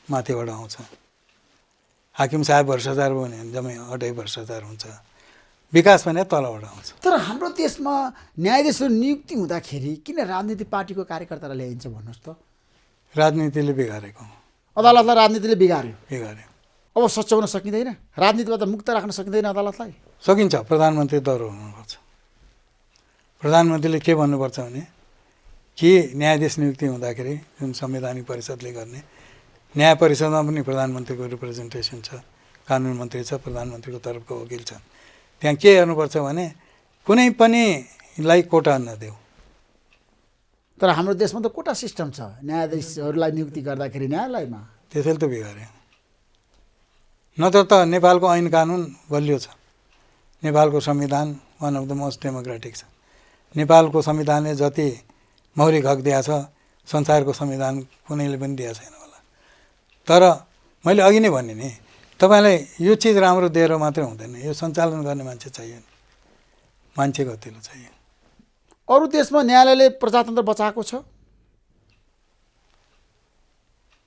माथिबाट आउँछ। हाकिम साहेब भ्रष्टाचार भने जम्मै अटै भ्रष्टाचार हुन्छ। विकास भने तलबाट आउँछ। तर हाम्रो देशमा न्यायाधीशहरू नियुक्ति हुँदाखेरि किन राजनीतिक पार्टीको कार्यकर्तालाई ल्याइन्छ भन्नुहोस् त। राजनीतिले बिगारेको। अदालतलाई राजनीतिले बिगार्यो। बिगार्यो। अब सच्याउन सकिँदैन, राजनीतिबाट मुक्त राख्न सकिँदैन अदालतलाई। सकिन्छ। प्रधानमन्त्री दरो हुनुपर्छ। प्रधानमन्त्रीले के भन्नुपर्छ भने कि न्यायाधीश नियुक्ति हुँदाखेरि जुन संवैधानिक परिषदले गर्ने, न्याय परिषदमा पनि प्रधानमन्त्रीको रिप्रेजेन्टेसन छ, कानुन मन्त्री छ, प्रधानमन्त्रीको तर्फको वकिल छ। त्यहाँ के हेर्नुपर्छ भने कुनै पनिलाई कोटा नदेऊ। तर हाम्रो देशमा त कोटा सिस्टम छ न्यायाधीशहरूलाई नियुक्ति गर्दाखेरि न्यायालयमा। त्यसैले त बिगार्यो। नत्र त नेपालको ऐन कानुन बलियो छ। नेपालको संविधान one of the most democratic छ। नेपालको संविधानले जति मौलिक हक दिएको छ संसारको संविधान कुनैले पनि दिएको छैन होला। तर मैले अघि नै भने नि, तपाईँलाई यो चिज राम्रो दिएर मात्रै हुँदैन, यो सञ्चालन गर्ने मान्छे चाहियो नि। मान्छे कतिले चाहियो। अरू देशमा न्यायालयले प्रजातन्त्र बचाएको छ?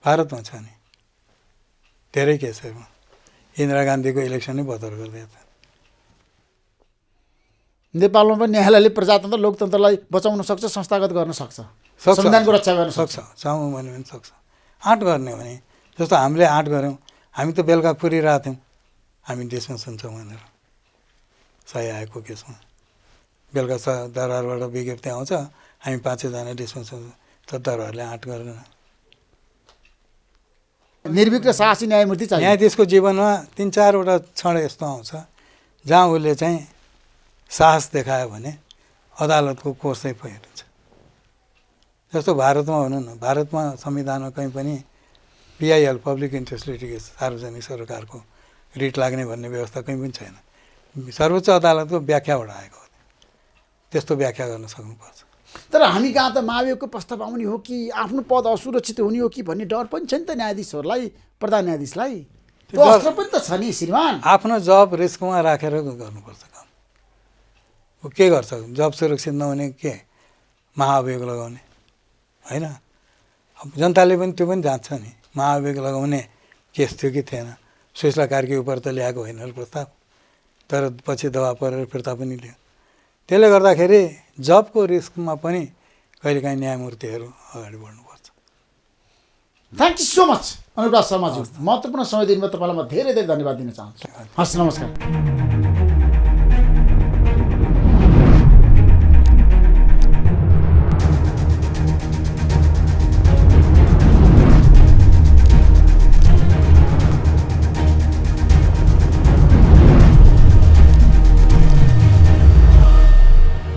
भारतमा छ नि धेरै केसहरूमा। इन्दिरा गान्धीको इलेक्सनै बदर गरिदिएको छ। नेपालमा पनि न्यायालयले प्रजातन्त्र लोकतन्त्रलाई बचाउन सक्छ, संस्थागत गर्न सक्छ, संविधानको रक्षा गर्न सक्छ। चाहौँ भने पनि सक्छ। आँट गर्ने हो भने जस्तो हामीले आँट गऱ्यौँ। हामी त बेलुका कुरिरहेको थियौँ, हामी देशमा सुन्छौँ भनेर सही आएको केसमा। बेलुका दरबारबाट विज्ञप्ति आउँछ, हामी 5-6 जना देशमा सुन्छौँ। त दरबारले आँट गरेन। निर्भीक र साहसी न्यायमूर्ति चाहियो। न्यायाधीशको जीवनमा 3-4वटा क्षण यस्तो आउँछ जहाँ उसले चाहिँ साहस देखायो भने अदालतको कोर्सै फेरिन्छ। जस्तो भारतमा भनौँ न, भारतमा संविधानमा कहीँ पनि पिआइएल पब्लिक इन्ट्रेस्ट लिटिगेसन, सार्वजनिक सरकारको रिट लाग्ने भन्ने व्यवस्था कहीँ पनि छैन। सर्वोच्च अदालतको व्याख्याबाट आएको हो। त्यस्तो व्याख्या गर्न सक्नुपर्छ। तर हामी कहाँ त महाभियोगको प्रस्ताव आउने हो कि आफ्नो पद असुरक्षित हुने हो कि भन्ने डर पनि छ नि त न्यायाधीशहरूलाई, प्रधान न्यायाधीशलाई। त्यो अस्त्र पनि त छ नि श्रीमान। आफ्नो जब रिस्कमा राखेर गर्नुपर्छ काम। ऊ के गर्छ? जब सुरक्षित नहुने के महाअभियोग लगाउने होइन? अब जनताले पनि त्यो पनि जाँच्छ नि। महाअभियोग लगाउने केस थियो कि थिएन? सुशीला कार्की उपर त ल्याएको होइन प्रस्ताव, तर पछि दबाब परेर फिर्ता पनि लियो। त्यसले गर्दाखेरि जबको रिस्कमा पनि कहिलेकाहीँ न्यायमूर्तिहरू अगाडि बढ्नुपर्छ। Thank you so much Anurag Sharmaji. महत्त्वपूर्ण समय दिनुभयो। तपाईँलाई म धेरै धेरै धन्यवाद दिन चाहन्छु। हस्, नमस्कार।